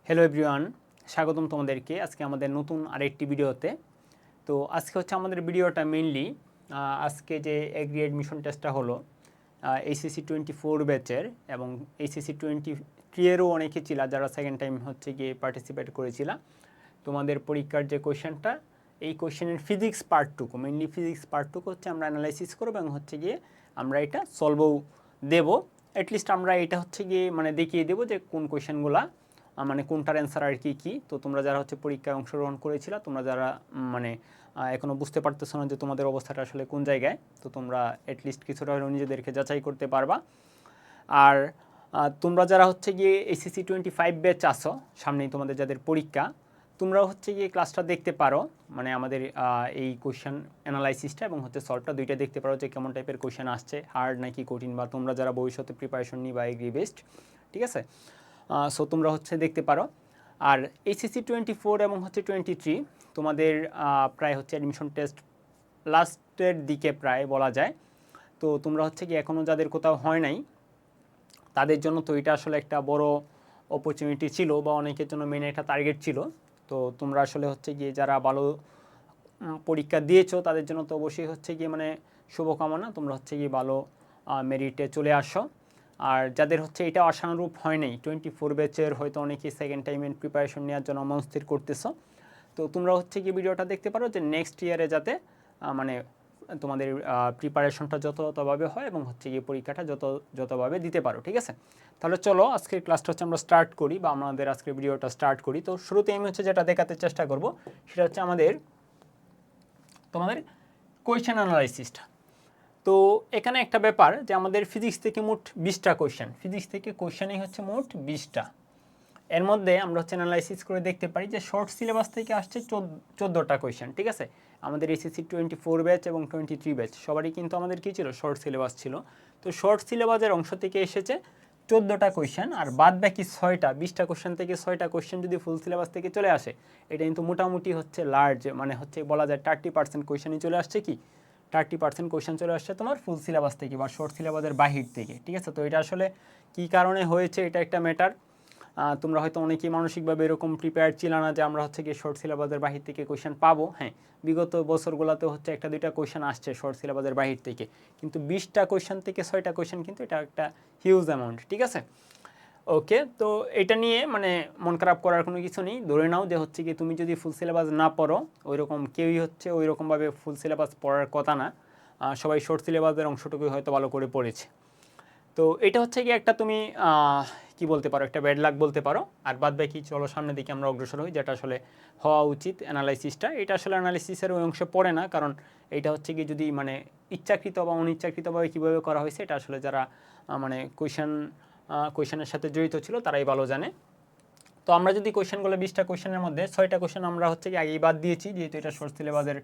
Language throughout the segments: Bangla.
হ্যালো এভরিওয়ান, স্বাগতম তোমাদেরকে আজকে আমাদের নতুন আরেকটি ভিডিওতে। তো আজকে হচ্ছে আমাদের ভিডিওটা মেইনলি আজকে যে এগ্রি অ্যাডমিশন টেস্টটা হলো এইচএসসি 24 ব্যাচের এবং এইচএসসি 23-এরও অনেকে ছিল যারা সেকেন্ড টাইম হচ্ছে গিয়ে পার্টিসিপেট করেছিল। তোমাদের পরীক্ষার যে কোয়েশ্চেনটা, এই কোয়েশ্চেনের ফিজিক্স পার্টটুকু, মেইনলি ফিজিক্স পার্টটুকু হচ্ছে আমরা অ্যানালাইসিস করবো এবং হচ্ছে গিয়ে আমরা এটা সলভও দেবো। অ্যাটলিস্ট আমরা এটা হচ্ছে গিয়ে মানে দেখিয়ে দেবো যে কোন কোয়েশ্চেনগুলো মানে কোনটার অ্যান্সার আর কি কী। তো তোমরা যারা হচ্ছে পরীক্ষায় অংশগ্রহণ করেছিলা, তোমরা যারা মানে এখনও বুঝতে পারতেছো না যে তোমাদের অবস্থাটা আসলে কোন জায়গায়, তো তোমরা অ্যাটলিস্ট কিছুটা হলেও নিজেদেরকে যাচাই করতে পারবা। আর তোমরা যারা হচ্ছে গিয়ে এইচএসসি 25 ব্যাচ আসো, সামনেই তোমাদের যাদের পরীক্ষা, তোমরাও হচ্ছে গিয়ে ক্লাসটা দেখতে পারো, মানে আমাদের এই কোয়েশ্চেন অ্যানালাইসিসটা এবং হচ্ছে সলভটা দুইটা দেখতে পারো যে কেমন টাইপের কোয়েশ্চেন আসছে, হার্ড নাকি কঠিন, বা তোমরা যারা ভবিষ্যতে প্রিপারেশন নিবা এগ্রি বেস্ট, ঠিক আছে। সো তোমরা হচ্ছে দেখতে পারো। আর এইচএসসি 24 এবং হচ্ছে 23 তোমাদের প্রায় হচ্ছে অ্যাডমিশন টেস্ট লাস্টের দিকে প্রায় বলা যায়। তো তোমরা হচ্ছে কি এখনও যাদের কোথাও হয় নাই তাদের জন্য তো এটা আসলে একটা বড় অপরচুনিটি ছিল, বা অনেকের জন্য মেন একটা টার্গেট ছিল। তো তোমরা আসলে হচ্ছে গিয়ে যারা ভালো পরীক্ষা দিয়েছো তাদের জন্য তো অবশ্যই হচ্ছে গিয়ে মানে শুভকামনা, তোমরা হচ্ছে গিয়ে ভালো মেরিটে চলে আসো। আর যাদের হচ্ছে এটা আশানুরূপ হয় নাই, 24 ব্যাচের হয়তো অনেকেই সেকেন্ড টাইমের প্রিপারেশন নেওয়ার জন্য মনস্থির করতেছো, তো তোমরা হচ্ছে কি ভিডিওটা দেখতে পারো যে নেক্সট ইয়ারে যাতে মানে তোমাদের প্রিপারেশনটা যতভাবে হয় এবং হচ্ছে গিয়ে পরীক্ষাটা যতভাবে দিতে পারো, ঠিক আছে। তাহলে চলো আজকের ক্লাসটা হচ্ছে আমরা স্টার্ট করি, বা আমাদের আজকের ভিডিওটা স্টার্ট করি। তো শুরুতে আমি হচ্ছে যেটা দেখাতে চেষ্টা করব সেটা হচ্ছে তোমাদের কোয়েশ্চেন অ্যানালাইসিসটা। তো এখানে একটা ব্যাপার যে আমাদের ফিজিক্স থেকে মোট 20টা কোয়েশ্চেন, ফিজিক্স থেকে কোয়েশ্চেনই হচ্ছে মোট 20টা। এর মধ্যে আমরা হচ্ছে অ্যানালাইসিস করে দেখতে পারি যে শর্ট সিলেবাস থেকে আসছে 14টা কোয়েশ্চেন, ঠিক আছে। আমাদের এইচএসসি 24 ব্যাচ এবং 23 ব্যাচ সবারই কিন্তু আমাদের কী ছিল, শর্ট সিলেবাস ছিল। তো শর্ট সিলেবাসের অংশ থেকে এসেছে 14টা কোয়েশ্চেন, আর বাদ বাকি 6টা 20টা কোয়েশ্চেন থেকে 6টা কোয়েশ্চেন যদি ফুল সিলেবাস থেকে চলে আসে, এটা কিন্তু মোটামুটি হচ্ছে লার্জ, মানে হচ্ছে বলা যায় 30% কোয়েশ্চেনই চলে আসছে কি, 30% কোয়েশ্চেন চলে আসছে তোমার ফুল সিলেবাস থেকে বা শর্ট সিলেবাসের বাহির থেকে, ঠিক আছে। তো এটা আসলে কী কারণে হয়েছে, এটা একটা ম্যাটার। তোমরা হয়তো অনেকেই মানসিকভাবে এরকম প্রিপেয়ার ছিল না যে আমরা হচ্ছে গিয়ে শর্ট সিলেবাসের বাহির থেকে কোয়েশ্চেন পাবো। হ্যাঁ, বিগত বছরগুলোতে হচ্ছে একটা দুইটা কোয়েশ্চেন আসছে শর্ট সিলেবাসের বাহির থেকে, কিন্তু 20টা কোয়েশ্চেন থেকে 6টা কোয়েশ্চেন কিন্তু এটা একটা হিউজ অ্যামাউন্ট, ঠিক আছে। ওকে, তো এটা নিয়ে মানে মন খারাপ করার কোনো কিছু নেই। ধরে নাও যে হচ্ছে কি তুমি যদি ফুল সিলেবাস না পড়ো, ওইরকম কেউই হচ্ছে ওইরকমভাবে ফুল সিলেবাস পড়ার কথা না, সবাই শর্ট সিলেবাসের অংশটুকুই হয়তো ভালো করে পড়েছে। তো এটা হচ্ছে কি একটা তুমি কি বলতে পারো, একটা ব্যাড লাক বলতে পারো। আর বাদ বাকি চলো সামনের দিকে আমরা অগ্রসর হই, যেটা আসলে হওয়া উচিত অ্যানালাইসিসটা। এটা আসলে অ্যানালাইসিসের ওই অংশে পড়ে না, কারণ এটা হচ্ছে কি যদি মানে ইচ্ছাকৃত বা অনিচ্ছাকৃতভাবে কীভাবে করা হয়েছে, এটা আসলে যারা মানে কোয়েশনের সাথে জড়িত ছিল তারাই ভালো জানে। তো আমরা যদি কোয়েশনগুলো 20টা কোয়েশনের মধ্যে 6টা কোয়েশন আমরা হচ্ছে কি আগেই বাদ দিয়েছি, যেহেতু এটা শর্ট সিলেবাসের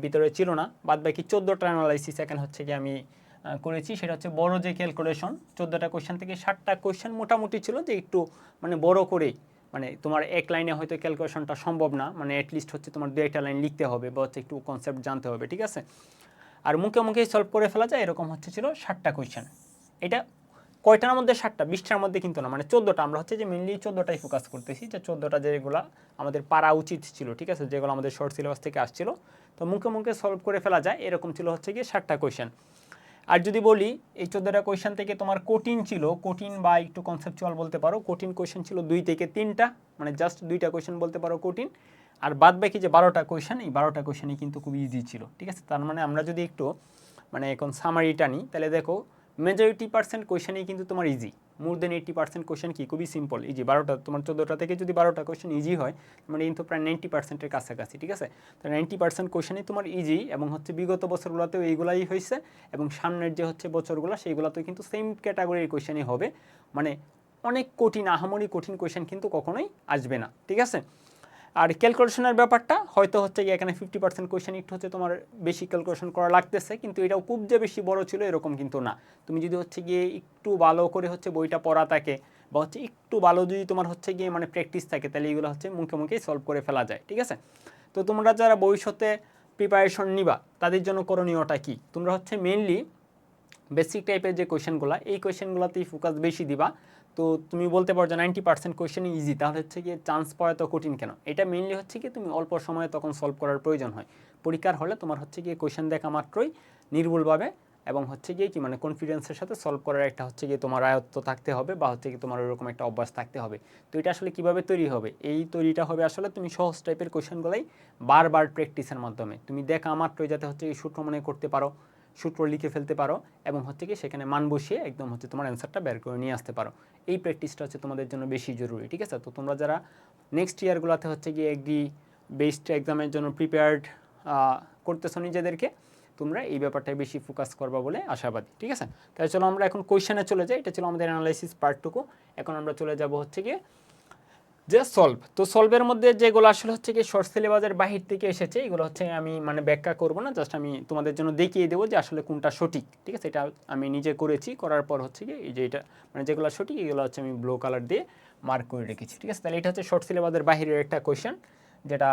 ভিতরে ছিল না। বাদ বাকি 14টা অ্যানালাইসিস এখানে হচ্ছে কি আমি করেছি। সেটা হচ্ছে বড় যে ক্যালকুলেশন, 14টা কোয়েশ্চেন থেকে 7টা কোয়েশ্চেন মোটামুটি ছিল যে একটু মানে বড় করে, মানে তোমার এক লাইনে হয়তো ক্যালকুলেশনটা সম্ভব না, মানে অ্যাটলিস্ট হচ্ছে তোমার 2-1টা লাইন লিখতে হবে বা হচ্ছে একটু কনসেপ্ট জানতে হবে, ঠিক আছে। আর মুখে মুখে সলভ করে ফেলা যায়, এরকম হচ্ছে ছিল 7টা কোয়েশ্চেন। এটা কয়টার মধ্যে 7টা, 20টার মধ্যে কিন্তু না, মানে 14টা। আমরা হচ্ছে যে মেনলি 14টাই ফোকাস করতেছি, যে 14টা যেগুলো আমাদের পারা উচিত ছিল, ঠিক আছে, যেগুলো আমাদের শর্ট সিলেবাস থেকে আসছিল। তো মুখে মুখে সলভ করে ফেলা যায়, এরকম ছিল হচ্ছে গিয়ে 7টা কোয়েশ্চেন। আর যদি বলি এই 14টা কোয়েশ্চেন থেকে তোমার কঠিন ছিল, কঠিন বা একটু কনসেপচুয়াল বলতে পারো, কঠিন কোয়েশ্চেন ছিল 2 থেকে 3টা, মানে জাস্ট 2টা কোয়েশ্চেন বলতে পারো কঠিন। আর বাদ বাকি যে 12টা কোয়েশ্চেন, এই 12টা কোয়েশ্চেনই কিন্তু খুব ইজি ছিল, ঠিক আছে। তার মানে আমরা যদি একটু মানে এখন সামারিটা নিই, তাহলে দেখো মেজরিটি পার্সেন্ট কোয়েশ্চেনই কিন্তু তোমার ইজি, মোর দেন 80% কোয়েশ্চেন কি খুবই সিম্পল ইজি। 12টা তোমার 14টা থেকে যদি 12টা কোয়েশ্চেন ইজি হয়, মানে কিন্তু প্রায় 90%-এর কাছাকাছি, ঠিক আছে। তো 90% কোয়েশ্চেনই তোমার ইজি, এবং হচ্ছে বিগত বছরগুলোতেও এইগুলাই হয়েছে, এবং সামনের যে হচ্ছে বছরগুলো সেইগুলোতেও কিন্তু সেম ক্যাটাগরির কোয়েশ্চেনই হবে, মানে অনেক কঠিন আহামরি কঠিন কোয়েশ্চেন কিন্তু কখনোই আসবে না, ঠিক আছে। আর ক্যালকুলেশনের ব্যাপারটা হয়তো হচ্ছে গিয়ে এখানে 50% কোয়েশ্চেন একটু হচ্ছে তোমার বেশি ক্যালকুলেশন করা লাগতেছে, কিন্তু এটাও খুব যে বেশি বড় ছিল এরকম কিন্তু না। তুমি যদি হচ্ছে গিয়ে একটু ভালো করে হচ্ছে বইটা পড়া থাকে, বা হচ্ছে একটু ভালো যদি তোমার হচ্ছে গিয়ে মানে প্র্যাকটিস থাকে, তাহলে এগুলো হচ্ছে মুখে মুখেই সলভ করে ফেলা যায়, ঠিক আছে। তো তোমরা যারা ভবিষ্যতে প্রিপারেশন নিবা তাদের জন্য করণীয়টা কি, তোমরা হচ্ছে মেনলি বেসিক টাইপের যে কোয়েশ্চেনগুলো, এই কোয়েশ্চেনগুলোতেই ফোকাস বেশি দিবা। তো তুমি বলতে পারো যে 90% কোয়েশ্চেনই ইজি, তাহলে হচ্ছে কি চান্স পাওয়া তো কঠিন কেন? এটা মেইনলি হচ্ছে কি তুমি অল্প সময়ে তখন সলভ করার প্রয়োজন হয়। পরীক্ষার হলে তোমার হচ্ছে গিয়ে কোয়েশ্চেন দেখা মাত্রই নির্ভুলভাবে এবং হচ্ছে গিয়ে কি মানে কনফিডেন্সের সাথে সলভ করার একটা হচ্ছে গিয়ে তোমার আয়ত্ত থাকতে হবে বা হচ্ছে কি তোমার ওইরকম একটা অভ্যাস থাকতে হবে। তো এটা আসলে কীভাবে তৈরি হবে? এই তৈরিটা হবে আসলে তুমি সহজ টাইপের কোয়েশ্চেনগুলোই বারবার প্র্যাকটিসের মাধ্যমে তুমি দেখা মাত্রই যাতে হচ্ছে এই সূত্র মনে করতে পারো, সূত্র লিখে ফেলতে পারো এবং হচ্ছে কি সেখানে মান বসিয়ে একদম হচ্ছে তোমার অ্যান্সারটা বের করে নিয়ে আসতে পারো। এই প্র্যাকটিসটা হচ্ছে তোমাদের জন্য বেশি জরুরি, ঠিক আছে? তো তোমরা যারা নেক্সট ইয়ারগুলোতে হচ্ছে গিয়ে এগ্রি বেসড এক্সামের জন্য প্রিপেয়ার্ড করতেছো নিজেদেরকে, তোমরা এই ব্যাপারটায় বেশি ফোকাস করবা বলে আশাবাদী, ঠিক আছে? তাহলে চলো আমরা এখন কোয়েশ্চেনে চলে যাই। এটা ছিল আমাদের অ্যানালাইসিস পার্টটুকু। এখন আমরা চলে যাব হচ্ছে গিয়ে যে সলভ। তো সলভের মধ্যে যেগুলো আসলে হচ্ছে কি শর্ট সিলেবাসের বাহির থেকে এসেছে, এগুলো হচ্ছে আমি মানে ব্যাখ্যা করব না, জাস্ট আমি তোমাদের জন্য দেখিয়ে দেবো যে আসলে কোনটা সঠিক, ঠিক আছে? এটা আমি নিজে করেছি, করার পর হচ্ছে কি এই যে এটা মানে যেগুলো সঠিক এগুলো হচ্ছে আমি ব্লু কালার দিয়ে মার্ক করে রেখেছি, ঠিক আছে? তাহলে এটা হচ্ছে শর্ট সিলেবাসের বাহিরের একটা কোয়েশ্চেন, যেটা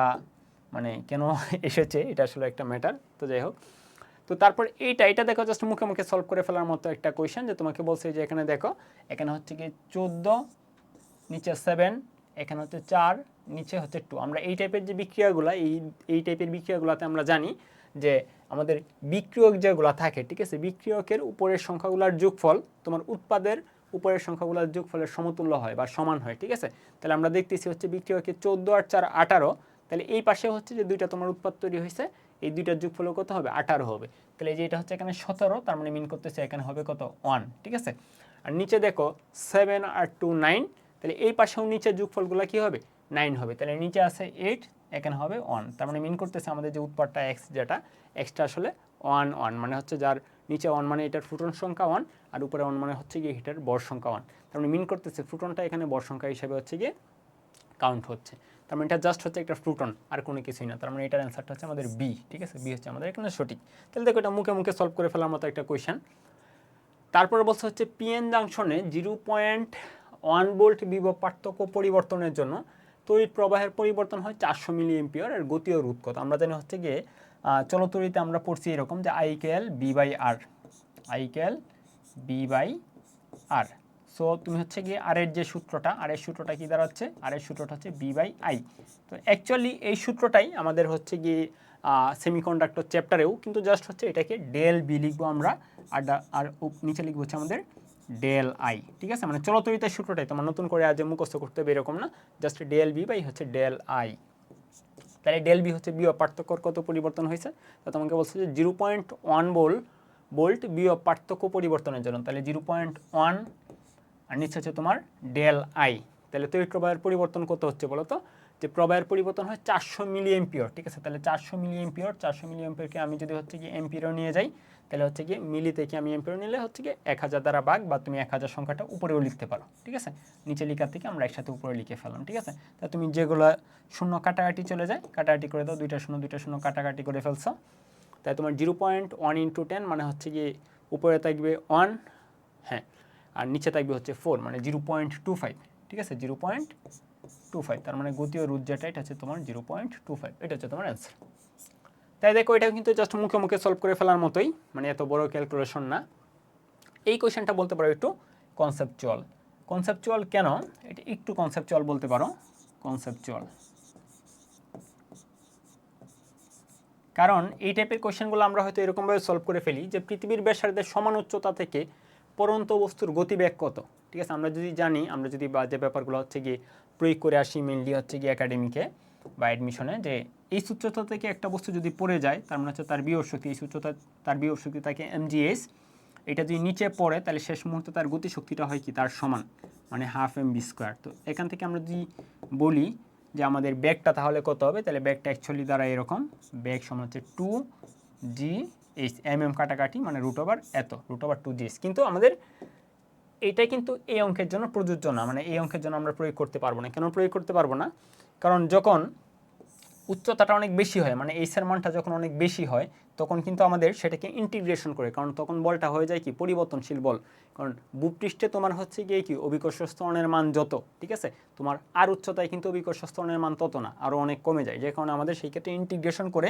মানে কেন এসেছে এটা আসলে একটা ম্যাটার। তো যাই হোক, তো তারপর এটা দেখো জাস্ট মুখে মুখে সলভ করে ফেলার মতো একটা কোয়েশ্চেন, যে তোমাকে বলছে যে এখানে দেখো, এখানে হচ্ছে কি 14, নিচে 7, এখানে হচ্ছে 4, নিচে হচ্ছে 2। আমরা এই টাইপের যে বিক্রিয়াগুলো, এই টাইপের বিক্রিয়াগুলোতে আমরা জানি যে আমাদের বিক্রিয়ক যেগুলো থাকে, ঠিক আছে, বিক্রিয়কের উপরের সংখ্যাগুলোর যোগফল তোমার উৎপাদের উপরের সংখ্যাগুলোর যোগফলের সমতুল্য হয় বা সমান হয়, ঠিক আছে? তাহলে আমরা দেখতেছি হচ্ছে বিক্রিয়কের 14 আর 4 18, তাহলে এই পাশে হচ্ছে যে দুইটা তোমার উৎপাদ তৈরি হয়েছে, এই দুইটার যোগফল কত হবে? 18 হবে। তাহলে এই যে এটা হচ্ছে এখানে 17, তার মানে মিন করতেছে এখানে হবে কত? 1, ঠিক আছে? আর নিচে দেখো 7 আর 2 9, তাহলে এই পাশেও নিচের যোগফলগুলো কী হবে? 9 হবে। তাহলে নিচে আছে 8, এখানে হবে 1, তার মানে মিন করতেছে আমাদের যে উৎপাদটা এক্স, যেটা এক্সটা আসলে 1 1, মানে হচ্ছে যার নিচে 1 মানে এটার ফুটন সংখ্যা 1, আর উপরে 1 মানে হচ্ছে গিয়ে এটার বর সংখ্যা 1, তার মানে মিন করতেছে ফুটনটা এখানে বর সংখ্যা হিসেবে হচ্ছে গিয়ে কাউন্ট হচ্ছে। তার মানে এটা জাস্ট হচ্ছে একটা ফ্রুটন, আর কোনো কিছুই না। তার মানে এটার অ্যান্সারটা হচ্ছে আমাদের বি, ঠিক আছে? বি হচ্ছে আমাদের এখানে সঠিক। তাহলে দেখো এটা মুখে মুখে সলভ করে ফেলার মতো একটা কোয়েশ্চেন। তারপরে বলছে হচ্ছে পিএন জাংশনে 0.1 ভোল্ট বিভব পার্থক্য পরিবর্তনের জন্য তড়িৎ প্রবাহের পরিবর্তন হয় 400 মিলি এম্পিয়ার, এর গতীয় রোধ কত? আমরা জানি হচ্ছে গিয়ে চলতড়িতে আমরা পড়ছি এরকম যে IKL B by R, IKL B by R. So তুমি হচ্ছে গিয়ে আর এর যে সূত্রটা, আর এর সূত্রটা কী দাঁড়াচ্ছে? আর এর সূত্রটা হচ্ছে বি বাই আই। তো অ্যাকচুয়ালি এই সূত্রটাই আমাদের হচ্ছে গিয়ে সেমিকন্ডাক্টর চ্যাপ্টারেও, কিন্তু জাস্ট হচ্ছে এটাকে ডেল বি লিখবো আমরা, আর নিচে লিখবো হচ্ছে আমাদের ডেল আই, ঠিক আছে? মানে চলতরিতার সূত্রটাই, তোমার নতুন করে আজ মুখস্থ করতে হবে এরকম না, জাস্ট ডেল বি বাই হচ্ছে ডেল আই। তাহলে ডেল বি হচ্ছে বিভব পার্থক্যর কত পরিবর্তন হয়েছে? তো তোমাকে বলছে যে 0.1 ভোল্ট বিভব পার্থক্য পরিবর্তনের জন্য, তাহলে 0.1 আর নিচে হচ্ছে তোমার ডেল আই। তাহলে তড়িৎ প্রবাহের পরিবর্তন কত হচ্ছে বলো তো? যে প্রবাহের পরিবর্তন হয় 400 মিলি এম্পিয়ার, ঠিক আছে? তাহলে 400 মিলি এম্পিয়ার, 400 মিলি এম্পিয়ারকে আমি যদি হচ্ছে কি এম্পিয়ার নিয়ে যাই, তাহলে হচ্ছে কি মিলি থেকে আমি এম্পিয়ার নিলে হচ্ছে কি 1000 দ্বারা ভাগ, বা তুমি 1000 সংখ্যাটা উপরেও লিখতে পারো, ঠিক আছে? নিচে লেখার থেকে আমরা একসাথে উপরে লিখে ফেললাম, ঠিক আছে? তা তুমি যেগুলো শূন্য কাটাকাটি চলে যায়, কাটাকাটি করে দাও, দুইটা শূন্য কাটাকাটি করে ফেলছো, তাই তোমার 0.1 × 10 মানে হচ্ছে কি উপরে থাকবে 1, হ্যাঁ, আর নিচে থাকবে হচ্ছে 4, মানে 0.25, ঠিক আছে? 0.25, তার মানে গতীয় রোধ যেটা, এটা হচ্ছে তোমার 0.25, এটা হচ্ছে তোমার অ্যান্সার। তাই দেখো এটা কিন্তু জাস্ট মুখে মুখে সলভ করে ফেলার মতোই, মানে এত বড় ক্যালকুলেশন না। এই কোয়েশ্চেনটা বলতে পারো একটু কনসেপচুয়াল কেন? এটা একটু কনসেপচুয়াল বলতে পারো, কনসেপচুয়াল, কারণ এই টাইপের কোয়েশ্চেনগুলো আমরা হয়তো এরকমভাবে সলভ করে ফেলি যে পৃথিবীর ব্যাসার্ধের সমান উচ্চতা থেকে পরন্ত বস্তুর গতিবেগ কত, ঠিক আছে? আমরা যদি জানি, আমরা যদি বা যে ব্যাপারগুলো হচ্ছে গিয়ে প্রয়োগ করে আসি মেনলি হচ্ছে গিয়ে একাডেমিকে বা অ্যাডমিশনে, যে এই উচ্চতা থেকে একটা বস্তু যদি পড়ে যায়, তার মানে হচ্ছে তার বিভব শক্তি, এই উচ্চতা তার বিভব শক্তি থাকে mgh, এটা যদি নিচে পড়ে তাহলে শেষ মুহূর্তে তার গতিশক্তিটা হয় কি তার সমান, মানে ½ mv²। তো এখান থেকে আমরা যদি বলি যে আমাদের ব্যাগটা তাহলে কত হবে, তাহলে ব্যাগটা অ্যাকচুয়ালি দ্বারা এরকম, ব্যাগ সমান হচ্ছে 2gh, কাটাকাটি মানে √ এত, √2gh। কিন্তু আমাদের এইটাই কিন্তু এই অঙ্কের জন্য প্রযোজ্য না, মানে এই অঙ্কের জন্য আমরা প্রয়োগ করতে পারবো না। কেন প্রয়োগ করতে পারবো না? কারণ যখন উচ্চতাটা অনেক বেশি হয়, মানে এইচের মানটা যখন অনেক বেশি হয় তখন কিন্তু আমাদের সেটাকে ইন্টিগ্রেশন করে, কারণ তখন বলটা হয়ে যায় কি পরিবর্তনশীল বল। কারণ ভূপৃষ্ঠে তোমার হচ্ছে গিয়ে কি অভিকর্ষ ত্বরণের মান যত, ঠিক আছে, তোমার আর উচ্চতায় কিন্তু অভিকর্ষ ত্বরণের মান তত না, আরও অনেক কমে যায়, যে কারণে আমাদের সেই ক্ষেত্রে ইন্টিগ্রেশন করে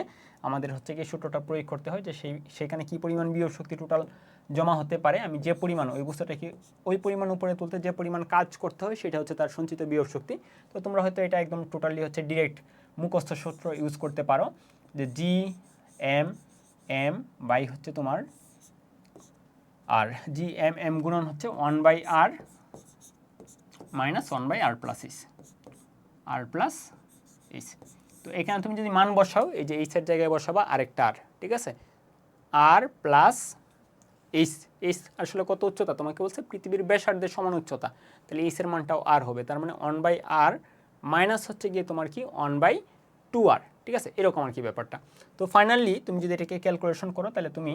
আমাদের হচ্ছে গিয়ে সূত্রটা প্রয়োগ করতে হয় যে সেখানে কি পরিমাণ বিভব শক্তি টোটাল জমা হতে পারে, আমি যে পরিমাণ ওই বস্তুটাকে ওই পরিমাণ উপরে তুলতে যে পরিমাণ কাজ করতে হয় সেটা হচ্ছে তার সঞ্চিত বিভব শক্তি। তো তোমরা হয়তো এটা একদম টোটালি হচ্ছে ডিরেক্ট মুখস্থ সূত্র ইউজ করতে পারো, যে জি এম এম বাই হচ্ছে তোমার আর জি এম এম গুণন হচ্ছে 1/r মাইনাস 1/r প্লাস ইস, আর প্লাস ইস। তো এখানে তুমি যদি মান বসাও, এই যে এইচের জায়গায় বসাবা আরেকটা আর, ঠিক আছে, আর প্লাস এইচ। এইচ আসলে কত উচ্চতা তোমাকে বলছে, পৃথিবীর ব্যাসার্ধের সমান উচ্চতা, তাহলে এইচের মানটাও আর হবে, তার মানে 1/r মাইনাস হচ্ছে গিয়ে তোমার কি 1/2r, ঠিক আছে, এরকম আর কি ব্যাপারটা। তো ফাইনালি তুমি যদি এটাকে ক্যালকুলেশন করো তাহলে তুমি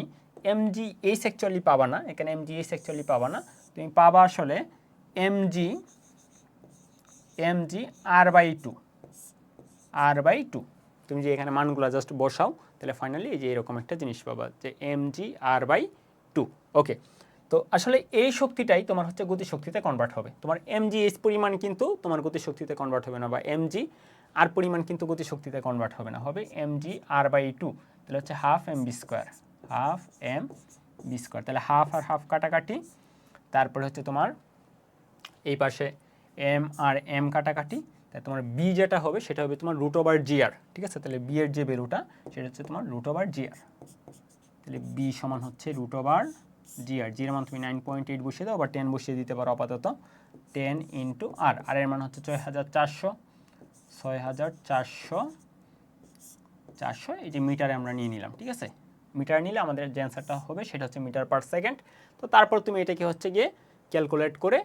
mgh অ্যাকচুয়ালি পাবা না, এখানে mgh অ্যাকচুয়ালি পাবা না, তুমি পাবা আসলে mg r/2, r/2। তুমি যে এখানে মানগুলো জাস্ট বসাও তাহলে ফাইনালি এই যে এরকম একটা জিনিস পাবা, যে mg r/2। ওকে, তো আসলে এই শক্তিটাই তোমার হচ্ছে গতিশক্তিতে কনভার্ট হবে, তোমার mgh পরিমাণ কিন্তু তোমার গতিশক্তিতে কনভার্ট হবে না, বা mg আর পরিমাণ কিন্তু গতিশক্তিতে কনভার্ট হবে না, হবে mg r/2, তাহলে হচ্ছে half mv square, half mv square, তাহলে হাফ আর হাফ কাটাকাটি, তারপরে হচ্ছে তোমার এই পাশে এম আর এম কাটাকাটি, তাই তোমার বি যেটা হবে সেটা হবে তোমার √/gr, ঠিক আছে, তাহলে বি এর যে ভ্যালুটা সেটা হচ্ছে তোমার √/gr, তাহলে বি সমান হচ্ছে √/gr, জির মান তুমি 9.8 বসিয়ে দাও, বা 10 বসিয়ে দিতে পারো আপাতত, 10 ইন্টু আর, আর এর মান হচ্ছে 6400, এই যে মিটারে আমরা নিয়ে নিলাম, ঠিক আছে, মিটার নিলে আমাদের যে অ্যান্সারটা হবে সেটা হচ্ছে মিটার পার সেকেন্ড। তো তারপর তুমি এটাকে হচ্ছে গিয়ে ক্যালকুলেট করে,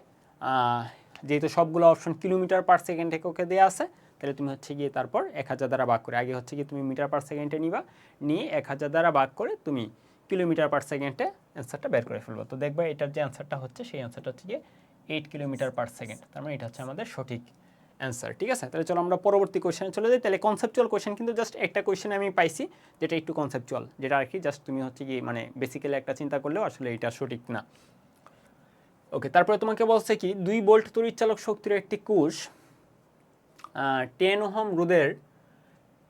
যেহেতু সবগুলো অপশন কিলোমিটার পার সেকেন্ড এককে দেওয়া আছে, তাহলে তুমি হচ্ছে গিয়ে তারপর 1000 দ্বারা ভাগ করে, আগে হচ্ছে গিয়ে তুমি মিটার পার সেকেন্ডে নিবা, নিয়ে 1000 দ্বারা ভাগ করে তুমি কিলোমিটার পার সেকেন্ডে অ্যান্সারটা বের করে ফেলবো। তো দেখবা এটার যে অ্যান্সারটা হচ্ছে সেই অ্যান্সারটা হচ্ছে গিয়ে 8 কিলোমিটার পার সেকেন্ড, তার মানে এটা হচ্ছে আমাদের সঠিক অ্যান্সার, ঠিক আছে। তাহলে চলো আমরা পরবর্তী কোয়েশ্চেনে চলে যাই। তাহলে কনসেপচুয়াল কোয়েশ্চেন কিন্তু জাস্ট একটা কোয়েশ্চেনে আমি পাইছি যেটা একটু কনসেপচুয়াল, যেটা আর কি জাস্ট তুমি হচ্ছে কি মানে বেসিক্যালি একটা চিন্তা করলেও আসলে এটা সঠিক না। ওকে, তারপরে তোমাকে বলছে কি 2 ভোল্ট তড়িৎচালক শক্তির একটি কোষ 10 ওহম রোধের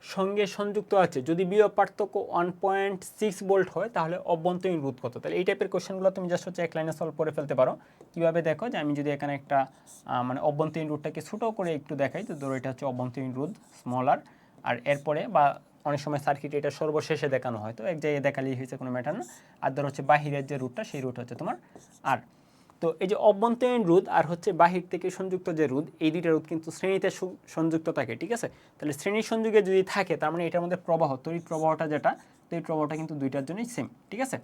সঙ্গে সংযুক্ত আছে, যদি বিভব পার্থক্য 1.6 ভোল্ট হয় তাহলে অভ্যন্তরীণ রোধ কত। তাহলে এই টাইপের কোশ্চেনগুলো তুমি জাস্ট হচ্ছে এক লাইনে সলভ করে ফেলতে পারো। কীভাবে দেখো, যে আমি যদি এখানে একটা মানে অভ্যন্তরীণ রোধটাকে ছোটো করে একটু দেখাই, তো ধরো এটা হচ্ছে অভ্যন্তরীণ রোধ স্মল আর এরপরে বা অনেক সময় সার্কিটে এটা সর্বশেষে দেখানো হয়, তো এক জায়গায় দেখালেই হয়েছে, কোনো ম্যাটার না। আর ধর হচ্ছে বাহিরের যে রুটটা সেই রুট হচ্ছে তোমার আর। তো এই যে অভ্যন্তরীণ রোধ আর হচ্ছে বাহির থেকে সংযুক্ত যে রোধ, এই দুইটা রোধ কিন্তু শ্রেণীতে সংযুক্ত থাকে, ঠিক আছে। তাহলে শ্রেণীর সংযোগে যদি থাকে তার মানে এটার মধ্যে প্রবাহ, তড়িৎ প্রবাহটা যেটা, তড়িৎ প্রবাহটা কিন্তু দুইটার জন্যই সেম, ঠিক আছে।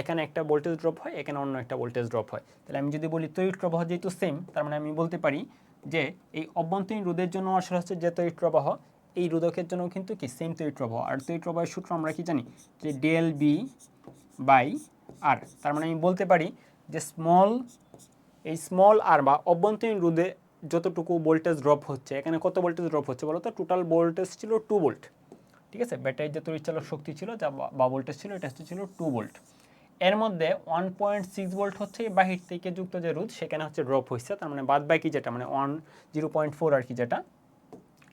এখানে একটা ভোল্টেজ ড্রপ হয়, এখানে অন্য একটা ভোল্টেজ ড্রপ হয়। তাহলে আমি যদি বলি তড়িৎ প্রবাহ যেহেতু সেম, তার মানে আমি বলতে পারি যে এই অভ্যন্তরীণ রোধের জন্য আসলে হচ্ছে যে তড়িৎ প্রবাহ, এই রোধকের জন্য কিন্তু কি সেম তড়িৎ প্রবাহ। আর তড়িৎ প্রবাহের সূত্র আমরা কি জানি, যে ডেল বি বাই আর, তার মানে আমি বলতে পারি যে এই স্মল আর বা অভ্যন্তরীণ রোধে যতটুকু ভোল্টেজ ড্রপ হচ্ছে, এখানে কত ভোল্টেজ ড্রপ হচ্ছে বলো তো, টোটাল ভোল্টেজ ছিল 2 ভোল্ট, ঠিক আছে। ব্যাটারির যে তড়িৎচালক শক্তি ছিল যা বা ভোল্টেজ ছিল, এটা ছিল 2 ভোল্ট। এর মধ্যে 1.6 ভোল্ট হচ্ছে বাহির থেকে যুক্ত যে রোধ, সেখানে হচ্ছে ড্রপ হচ্ছে, তার মানে বাদ বাকি যেটা মানে 0.4 আর কি, যেটা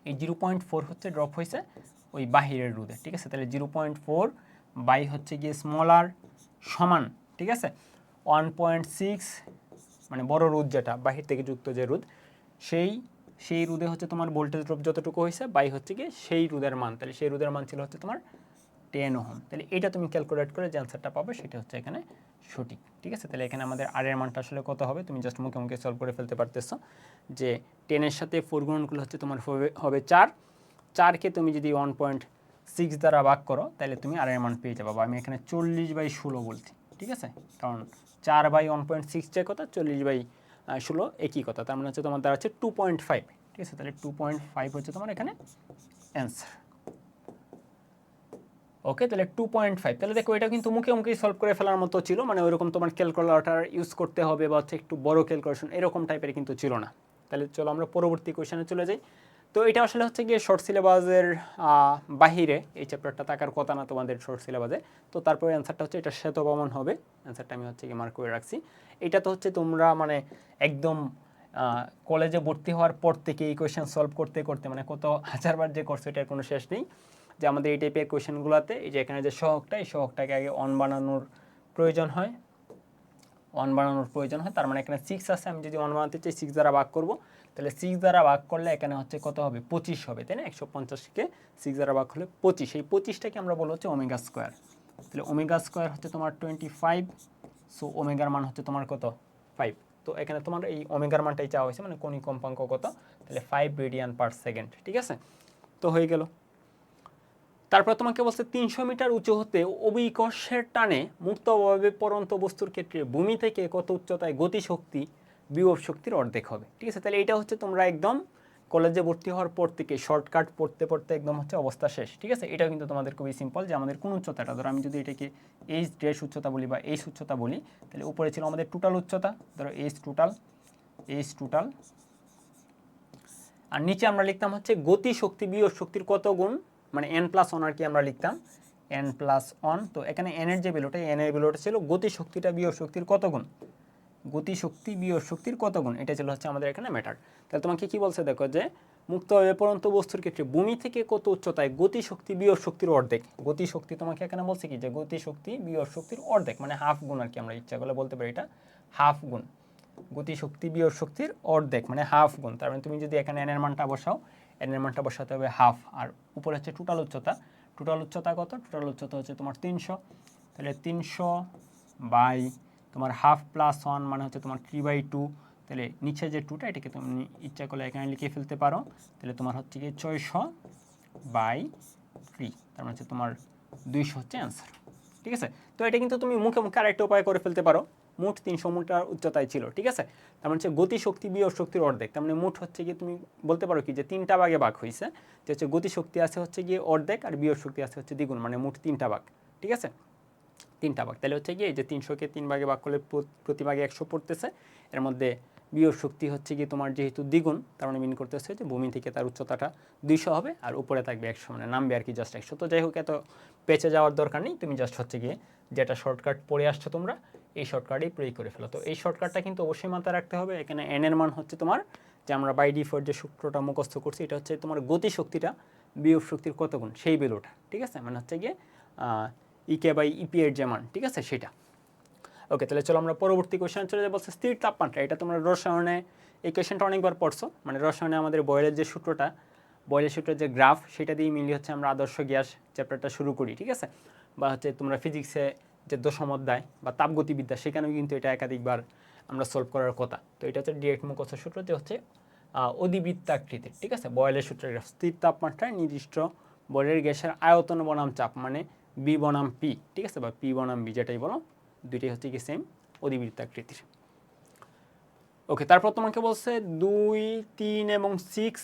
এই 0.4 হচ্ছে ড্রপ হয়েছে ওই বাহিরের রোধে, ঠিক আছে। তাহলে 0.4 বাই হচ্ছে গিয়ে স্মল আর সমান, ঠিক আছে, 1.6 মানে বড় রোধ যেটা বাহির থেকে যুক্ত যে রোধ, সেই রোধে হচ্ছে তোমার ভোল্টেজ ড্রপ যতটুকু হয়েছে বাই হচ্ছে গিয়ে সেই রোধের মান, তাহলে সেই রোধের মান ছিল হচ্ছে তোমার 10 ওহম। তাহলে এটা তুমি ক্যালকুলেট করে যে অ্যান্সারটা পাবে সেটা হচ্ছে এখানে সঠিক, ঠিক আছে। তাহলে এখানে আমাদের আর এর মানটা আসলে কত হবে, তুমি জাস্ট মুখে মুখে সলভ করে ফেলতে পারতেছো, যে 10 এর সাথে 4 গুণনগুলো হচ্ছে তোমার হবে 4কে তুমি যদি 1.6 দ্বারা ভাগ করো তাহলে তুমি আর এর মান পেয়ে যাবে। বা আমি এখানে 40/16 বলছি, ঠিক আছে, কারণ 4/1.6 যে কথা, 40/16 একই কথা, তার মানে হচ্ছে তোমার দ্বারা হচ্ছে 2.5, ঠিক আছে। তাহলে 2.5 হচ্ছে তোমার এখানে অ্যান্সার। ওকে, তাহলে 2.5, তাহলে দেখো এটা কিন্তু মুখে মুখেই সলভ করে ফেলার মতো ছিল, মানে ওইরকম তোমার ক্যালকুলেটর ইউজ করতে হবে বা হচ্ছে একটু বড় ক্যালকুলেশন এরকম টাইপের কিন্তু ছিল না। তাহলে চলো আমরা পরবর্তী কোয়েশ্চেনে চলে যাই। তো এটা আসলে হচ্ছে গিয়ে শর্ট সিলেবাসের বাহিরে এই চ্যাপ্টারটা থাকার কথা না তোমাদের শর্ট সিলেবাসে। তো তারপরে অ্যান্সারটা হচ্ছে এটা শ্বেতবামন হবে, অ্যান্সারটা আমি হচ্ছে গিয়ে মার্ক করে রাখছি। এটা তো হচ্ছে তোমরা মানে একদম কলেজে ভর্তি হওয়ার পর থেকে এই কোয়েশ্চেন সলভ করতে করতে মানে কত হাজারবার যে করছে এটার কোনো শেষ নেই। যে আমাদের এই টাইপের কোয়েশ্চেনগুলোতে এই যে এখানে যে সহগটা, এই সহগটাকে আগে অন বানানোর প্রয়োজন হয়, তার মানে এখানে 6 আছে, আমি যদি 1 বানাতে চাই 6 দ্বারা ভাগ করব, তাহলে 6 দ্বারা ভাগ করলে এখানে হচ্ছে কত হবে 25 হবে, তাই না? 150কে 6 দ্বারা ভাগ হলে 25, এই 25টাকে আমরা বলবো হচ্ছে ওমেগা স্কোয়ার। তাহলে ওমেগা স্কোয়ার হচ্ছে তোমার 25, সো ওমেগার মান হচ্ছে তোমার কত 5। তো এখানে তোমার এই ওমেগার মানটাই চাওয়া হয়েছে, মানে কণিক কম্পাঙ্ক কত, তাহলে 5 রেডিয়ান পার সেকেন্ড, ঠিক আছে? তো হয়ে গেল। তারপর তোমাকে বলছে 300 মিটার উঁচু হতে অভিকর্ষের টানে মুক্তভাবে পড়ন্ত বস্তুর ক্ষেত্রে ভূমি থেকে কত উচ্চতায় গতিশক্তি বিভব শক্তির অর্ধেক হবে, ঠিক আছে? তাহলে এটা হচ্ছে তোমরা একদম কলেজে ভর্তি হওয়ার পর থেকে শর্টকাট পড়তে পড়তে একদম হচ্ছে অবস্থা শেষ, ঠিক আছে? এটাও কিন্তু তোমাদের খুবই সিম্পল, যে আমাদের কোন উচ্চতাটা, ধরো আমি যদি এটাকে এইচ ড্যাশ উচ্চতা বলি বা এইচ উচ্চতা বলি, তাহলে উপরে ছিল আমাদের টোটাল উচ্চতা, ধরো এইচ টোটাল, আর নিচে আমরা লিখতাম হচ্ছে গতিশক্তি বিভব শক্তির কত গুণ, মানে n+1 আর কি আমরা লিখতাম n+1। তো এখানে n এর যে ভ্যালুটা, n এর ভ্যালুটা ছিল গতিশক্তিটা বিভব শক্তির কত গুণ, গতিশক্তি বিভব শক্তির কত গুণ, এটা ছিল হচ্ছে আমাদের এখানে ম্যাটার। তাহলে তোমাকে কি বলছে দেখো, যে মুক্তভাবে পড়ন্ত বস্তুর ক্ষেত্রে ভূমি থেকে কত উচ্চতায় গতিশক্তি বিভব শক্তির অর্ধেক, গতিশক্তি তোমাকে এখানে বলছে কি যে গতিশক্তি বিভব শক্তির অর্ধেক মানে হাফ গুণ আর কি, আমরা ইচ্ছা করলে বলতে পারি এটা হাফ গুণ, গতিশক্তি বিভব শক্তির অর্ধেক মানে হাফ গুণ। তার মানে তুমি যদি এখানে n এর মানটা বসাও, n এর মানটা বসাতে হবে হাফ, আর উপরে হচ্ছে টোটাল উচ্চতা, টোটাল উচ্চতা কত, টোটাল উচ্চতা হচ্ছে তোমার 300, তাহলে 300 বাই তোমার হাফ প্লাস 1 মানে হচ্ছে তোমার 3/2, তাহলে নিচে যে 2টা এটাকে তুমি ইচ্ছা করলে এখানে লিখে ফেলতে পারো, তাহলে তোমার হচ্ছে কি 600/3, তার মানে হচ্ছে তোমার 200 হচ্ছে অ্যান্সার, ঠিক আছে? তো এটা কিন্তু তুমি মুখে মুখে আরেকটা উপায় করে ফেলতে পারো, মোট 300 মিটার উচ্চতায় ছিল, ঠিক আছে? তার মানে হচ্ছে গতিশক্তি বিভব শক্তির অর্ধেক, তার মানে মোট হচ্ছে গিয়ে তুমি বলতে পারো কি যে 3টা ভাগে ভাগ হয়েছে, যে হচ্ছে গতিশক্তি আছে হচ্ছে গিয়ে অর্ধেক আর বিভব শক্তি আছে হচ্ছে দ্বিগুণ, মানে মোট 3টা ভাগ, ঠিক আছে? 3টা ভাগ, তাহলে হচ্ছে গিয়ে এই যে 300কে 3 ভাগে ভাগ করলে প্রতি ভাগে 100 পড়তেছে, এর মধ্যে বিভব শক্তি হচ্ছে গিয়ে তোমার যেহেতু দ্বিগুণ, তার মানে মিন করতেছে যে ভূমি থেকে তার উচ্চতাটা 200 হবে আর উপরে থাকবে 100, মানে নামবে আর কি জাস্ট 100। তো যাই হোক, এত পেঁচে যাওয়ার দরকার নেই, তুমি জাস্ট হচ্ছে গিয়ে যেটা শর্টকাট পড়ে আসছো তোমরা এই শর্টকাটেই প্রয়োগ করে ফেলো। তো এই শর্টকাটটা কিন্তু অবশ্যই মাথায় রাখতে হবে। এখানে n এর মান হচ্ছে তোমার, যে আমরা বাই ডিফল্ট যে সূত্রটা মুখস্থ করছি, এটা হচ্ছে তোমার গতিশক্তিটা বিভব শক্তির কত গুণ সেই ভ্যালুটা, ঠিক আছে? মানে হচ্ছে গিয়ে ইকে বাই ইপি এর যে মান, ঠিক আছে সেটা। ওকে, তাহলে চলো আমরা পরবর্তী কোয়েশ্চেন চলে যাই। বলছে স্থির তাপমাত্রা, এটা তোমরা রসায়নে এই কোয়েশ্চেনটা অনেকবার পড়ছো, মানে রসায়নে আমাদের বয়েলের যে সূত্রটা, বয়েলের সূত্রের যে গ্রাফ, সেটা দিয়ে মিলিয়ে হচ্ছে আমরা আদর্শ গ্যাস চ্যাপ্টারটা শুরু করি, ঠিক আছে? বা হচ্ছে তোমরা ফিজিক্সে যে দশম অধ্যায় বা তাপগতিবিদ্যা, সেখানেও কিন্তু এটা একাধিকবার আমরা সলভ করার কথা। তো এটা হচ্ছে ডিরেক্ট মুখস্থ সূত্র, যে হচ্ছে অধিবৃত্তাকৃতির, ঠিক আছে? বয়েলের সূত্রের গ্রাফ, স্থির তাপমাত্রায় নির্দিষ্ট বয়েলের গ্যাসের আয়তন বনাম চাপ, মানে বি বনাম পি, ঠিক আছে? বা পি বনাম বি, যেটাই বলো, দুইটাই হচ্ছে কি সেম, অধিবৃত্তাকৃতির। ওকে, তারপর তোমাকে বলছে 2, 3 এবং 6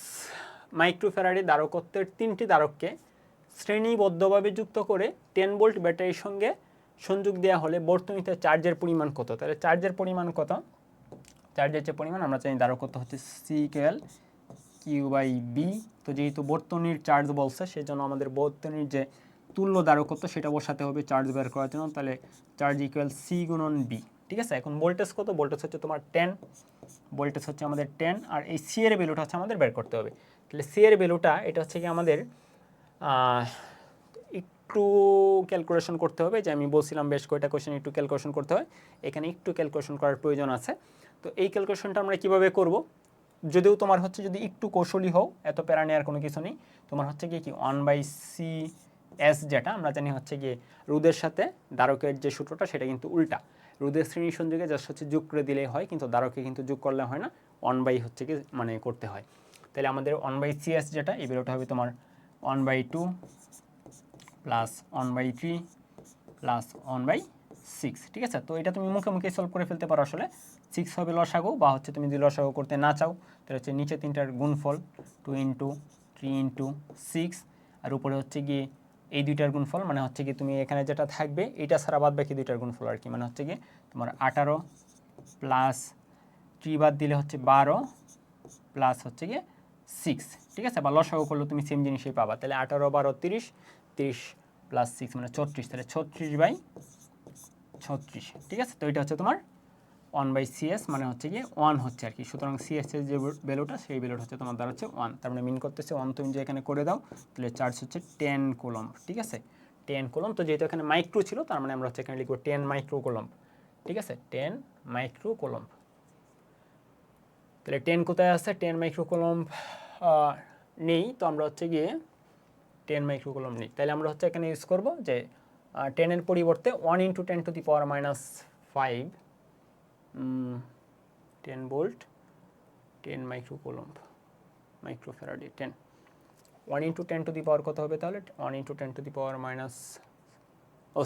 মাইক্রোফ্যারাডে ধারকত্বের 3টি ধারককে শ্রেণীবদ্ধভাবে যুক্ত করে 10 ভোল্ট ব্যাটারির সঙ্গে সংযোগ দেওয়া হলে বর্তনীতে চার্জের পরিমাণ কত? তাহলে চার্জের পরিমাণ কত? চার্জের যে পরিমাণ আমরা জানি ধারকত্ব হচ্ছে C/Q/B। তো যেহেতু বর্তনীর চার্জ বলছে, সেজন্য আমাদের বর্তনীর যে তুল্য ধারকত্ব সেটা বসাতে হবে চার্জ বের করার জন্য। তাহলে চার্জ ইকুয়াল C/B, ঠিক আছে? এখন ভোল্টেজ কত? ভোল্টেজ হচ্ছে তোমার 10, ভোল্টেজ হচ্ছে আমাদের 10, আর এই সি এর ভ্যালুটা হচ্ছে আমাদের বের করতে হবে। তাহলে সি এর ভ্যালুটা এটা হচ্ছে কি আমাদের একটু ক্যালকুলেশন করতে হবে, যে আমি বলছিলাম বেশ কয়টা কোয়েশ্চেন একটু ক্যালকুলেশন করতে হয়, এখানে একটু ক্যালকুলেশন করার প্রয়োজন আছে। তো এই ক্যালকুলেশনটা আমরা কিভাবে করব? যদিও তোমার হচ্ছে যদি একটু কৌশলী হও, এত প্যারা নেওয়ার কোনো কিছু নেই, তোমার হচ্ছে কি 1/CS, যেটা আমরা জানি হচ্ছে গিয়ে রোধের সাথে ধারকের যে সূত্রটা সেটা কিন্তু উল্টা, রোধের শ্রেণী সংযোগে জাস্ট হচ্ছে যোগ করে দিলেই হয়, কিন্তু ধারকে কিন্তু যোগ করলে হয় না, 1/, হচ্ছে কি মানে করতে হয়। তাহলে আমাদের 1/CS যেটা, এই বেরোটা হবে তোমার 1/2 প্লাস 1/3 প্লাস 1/6, ঠিক আছে? তো এটা তুমি মুখে মুখে সলভ করে ফেলতে পারো। আসলে 6 হবে লসাগু, বা হচ্ছে তুমি যদি লসাগু করতে না চাও তাহলে হচ্ছে নিচে 3টার গুণফল 2 × 3 × 6, আর উপরে হচ্ছে গিয়ে এই 2টার গুণফল, মানে হচ্ছে কি তুমি এখানে যেটা থাকবে এটা ছাড়া বাদ বাকি 2টার গুণফল আর কি, মানে হচ্ছে গিয়ে তোমার 18 প্লাস 3 বাদ দিলে হচ্ছে 12 প্লাস হচ্ছে গিয়ে 6, ঠিক আছে, বা লসাগু করলেও তুমি সেম জিনিসই পাবা। তাহলে 18, 12, 30, 30 প্লাস 6 মানে 34, তাহলে 36/36, ঠিক আছে। তো এটা হচ্ছে তোমার 1/CS মানে হচ্ছে গিয়ে 1 হচ্ছে আর কি। সুতরাং CS এর যে ভ্যালুটা সেই ভ্যালুটা হচ্ছে তোমার দ্বারা হচ্ছে 1, তার মানে মিন করতেছে 1। তুমি যে এখানে করে দাও তাহলে চার্জ হচ্ছে 10 কুলম্ব, ঠিক আছে, 10 কুলম্ব। তো যেহেতু এখানে মাইক্রো ছিল তার মানে আমরা হচ্ছে এখানে লিখবো 10 মাইক্রো কুলম্ব, ঠিক আছে, 10 মাইক্রো কুলম্ব। তাহলে 10 কোথায় আছে? 10 মাইক্রো কুলম্ব নেই, তো আমরা হচ্ছে গিয়ে 10 মাইক্রো কুলম্ব নেই। তাহলে আমরা হচ্ছে এখানে ইউজ করবো যে 10 এর পরিবর্তে 1 × 10⁻⁵ 10 ভোল্ট 10 মাইক্রো কুলম্ব মাইক্রোফ্যারাডে 10, 1 × 10⁻কত হবে তাহলে? 1 × 10⁻⁻,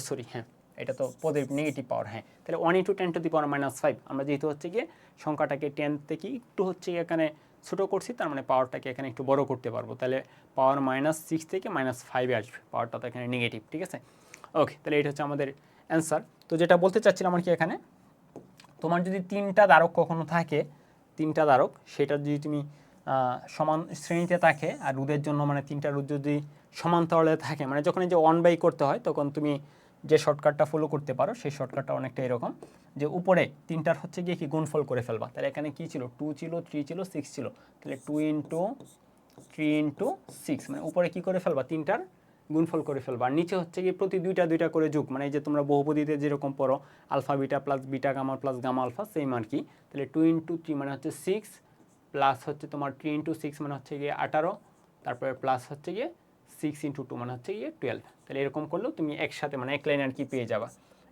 সরি, হ্যাঁ এটা তো পজিটিভ নেগেটিভ পাওয়ার, হ্যাঁ। তাহলে 1 × 10⁻⁵ আমরা যেহেতু হচ্ছে গিয়ে সংখ্যাটাকে 10 থেকে একটু হচ্ছে এখানে ছোটো করছি, তার মানে পাওয়ারটাকে এখানে একটু বড় করতে পারবো। তাহলে পাওয়ার -6 থেকে -5 আসবে, পাওয়ারটা তো এখানে নেগেটিভ, ঠিক আছে। ওকে, তাহলে এটা হচ্ছে আমাদের অ্যান্সার। তো যেটা বলতে চাচ্ছিলাম আর কি, এখানে তোমার যদি 3টা ধারক কখনো থাকে, 3টা ধারক, সেটা যদি তুমি সমান শ্রেণীতে থাকে আর রোধের জন্য মানে 3টা রোধ যদি সমান্তরালে থাকে, মানে যখন এই যে 1/, করতে হয় তখন তুমি যে শর্টকাটটা ফলো করতে পারো সেই শর্টকাটটা অনেকটা এরকম যে উপরে 3টার হচ্ছে গিয়ে কি গুণফল করে ফেলবা। তাহলে এখানে কি ছিল? 2 ছিল, 3 ছিল, 6 ছিল, তাহলে 2 × 3 × 6 মানে উপরে কি করে ফেলবা? 3টার গুণফল করে ফেলবা। আর নিচে হচ্ছে গিয়ে প্রতি দুইটা করে যোগ, মানে এই যে তোমরা বহুপদীতে যেরকম পড়ো alpha beta plus beta gamma plus gamma alpha, same আর কি। তাহলে 2 × 3 মানে হচ্ছে 6 প্লাস হচ্ছে তোমার 3 × 6 মানে হচ্ছে গিয়ে 18, তারপরে প্লাস হচ্ছে গিয়ে 6 × 2 মানে হচ্ছে গিয়ে 12। তাহলে এরকম করলেও তুমি একসাথে মানে এক লাইনে আর কি পেয়ে যাবা,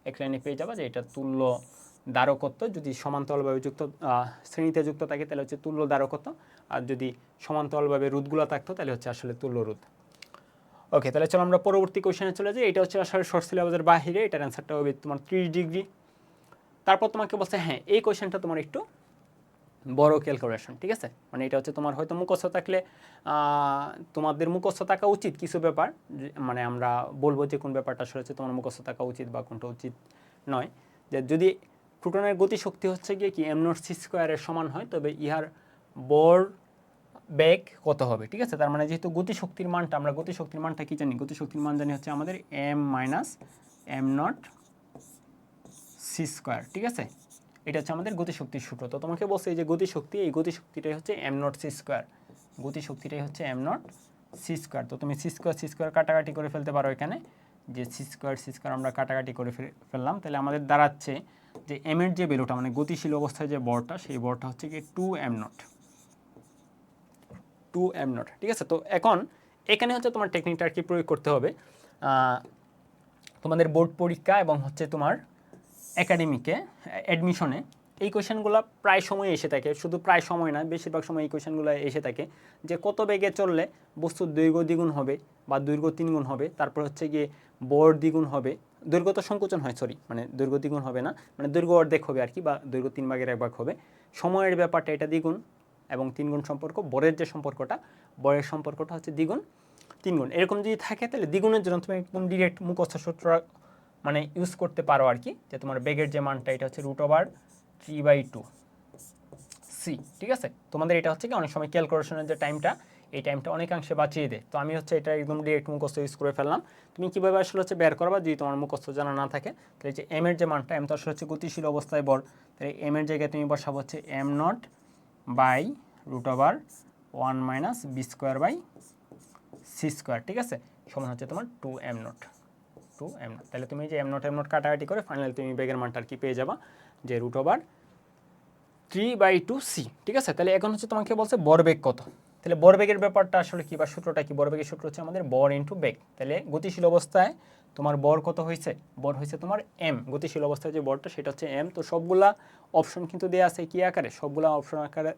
এক লাইনে পেয়ে যাবা যে এটা তুল্য দ্বারকত্ব। যদি সমান্তরালভাবে যুক্ত শ্রেণীতে যুক্ত থাকে তাহলে হচ্ছে তুল্য দ্বারকত্ব, আর যদি সমান্তরালভাবে রোধগুলো থাকতো তাহলে হচ্ছে আসলে তুল্য রোধ। ওকে, তাহলে চলো আমরা পরবর্তী কোশ্চেনে চলে যাই। এটা হচ্ছে আসলে শর্ট সিলেবাসের বাহিরে, এটার অ্যান্সারটা হবে তোমার 30 ডিগ্রি। তারপর তোমাকে বলছে হ্যাঁ এই কোশ্চেনটা তোমার একটু বড় ক্যালকুলেশন, ঠিক আছে, মানে এটা হচ্ছে তোমার হয়তো মুখস্থ থাকলে তোমাদের মুখস্থ থাকা উচিত কিছু ব্যাপার, মানে আমরা বলবো যে কোন ব্যাপারটা আসলে হচ্ছে তোমার মুখস্থ থাকা উচিত বা কোনটা উচিত নয়। যে যদি প্রোটনের গতিশক্তি হচ্ছে গিয়ে কি m0c² সমান হয়, তবে ইহার বর বেগ কত হবে, ঠিক আছে। তার মানে যেহেতু গতিশক্তির মানটা, আমরা গতিশক্তির মানটা কি জানি? গতিশক্তির মান জানি হচ্ছে আমাদের m-m0c², ঠিক আছে। এটা হচ্ছে আমাদের গতিশক্তির সূত্র। তো তোমাকে বলছে এই যে গতিশক্তি, এই গতিশক্তিটাই হচ্ছে m0c², গতিশক্তিটাই হচ্ছে m0c²। তো তুমি c² কাটাকাটি করে ফেলতে পারো এখানে, যে c² আমরা কাটাকাটি করে ফেললাম। তাহলে আমাদের দাঁড়াচ্ছে যে m এর যে ভ্যালুটা মানে গতিশীল অবস্থায় যে বরটা, সেই বরটা হচ্ছে কি 2m0, 2m0, ঠিক আছে। তো এখন এখানে হচ্ছে তোমার টেকনিকটা আর কি প্রয়োগ করতে হবে। তোমাদের বোর্ড পরীক্ষা এবং হচ্ছে তোমার একাডেমিকে অ্যাডমিশনে এই কোয়েশনগুলো প্রায় সময় এসে থাকে, শুধু প্রায় সময় না বেশিরভাগ সময় এই কোয়েশনগুলো এসে থাকে যে কত বেগে চললে বস্তুর দৈর্ঘ্য দ্বিগুণ হবে বা দৈর্ঘ্য 3 গুণ হবে, তারপর হচ্ছে গিয়ে বর দ্বিগুণ হবে, দৈর্ঘ্য তো সংকোচন হয়, সরি, মানে দৈর্ঘ্য দ্বিগুণ হবে না, মানে দৈর্ঘ্য অর্ধেক হবে আর কি, বা দৈর্ঘ্য 3/1 হবে, সময়ের ব্যাপারটা এটা দ্বিগুণ এবং 3 গুণ সম্পর্ক, বরের যে সম্পর্কটা, বরের সম্পর্কটা হচ্ছে দ্বিগুণ 3 গুণ। এরকম যদি থাকে তাহলে দ্বিগুণের জন্য তুমি একদম ডিরেক্ট মুখস্থ সূত্র মানে ইউজ করতে পারো আর কি, যে তোমার বেগের যে মানটা এটা হচ্ছে √3/2c, ঠিক আছে। তোমাদের এটা হচ্ছে কি অনেক সময় ক্যালকুলেশনের যে টাইমটা, এই টাইমটা অনেকাংশে বাঁচিয়ে দেয়। তো আমি হচ্ছে এটা একদম ডিরেক্ট মুখস্থ ইউজ করে ফেললাম। তুমি কীভাবে আসলে হচ্ছে বের করবা যদি তোমার মুখস্থ জানা না থাকে? তাহলে যে এম এর যে মানটা, এম তো আসলে হচ্ছে গতিশীল অবস্থায় বল, তাহলে এম এর জায়গায় তুমি বসাবো হচ্ছে m0/√1 - b²/c², ঠিক আছে, সমান হচ্ছে তোমার 2m0, তাহলে তুমি যে m0 কাটাকাটি করে ফাইনালি তুমি বেগের মানটা আর কি পেয়ে যাবা যে √3/2c, ঠিক আছে। তাহলে এখন হচ্ছে তোমাকে বলছে বরবেগ কত। তাহলে বরবেগের ব্যাপারটা আসলে কি বা সূত্রটা কি? বরবেগের সূত্র হচ্ছে আমাদের বর ইন্টু বেগ। তাহলে গতিশীল অবস্থায় তোমার বর কত হয়েছে? বর হয়েছে তোমার m, গতিশীল অবস্থায় যে বরটা সেটা হচ্ছে m। তো সবগুলা অপশন কিন্তু দেওয়া আছে কি আকারে? সবগুলা অপশন আকারে,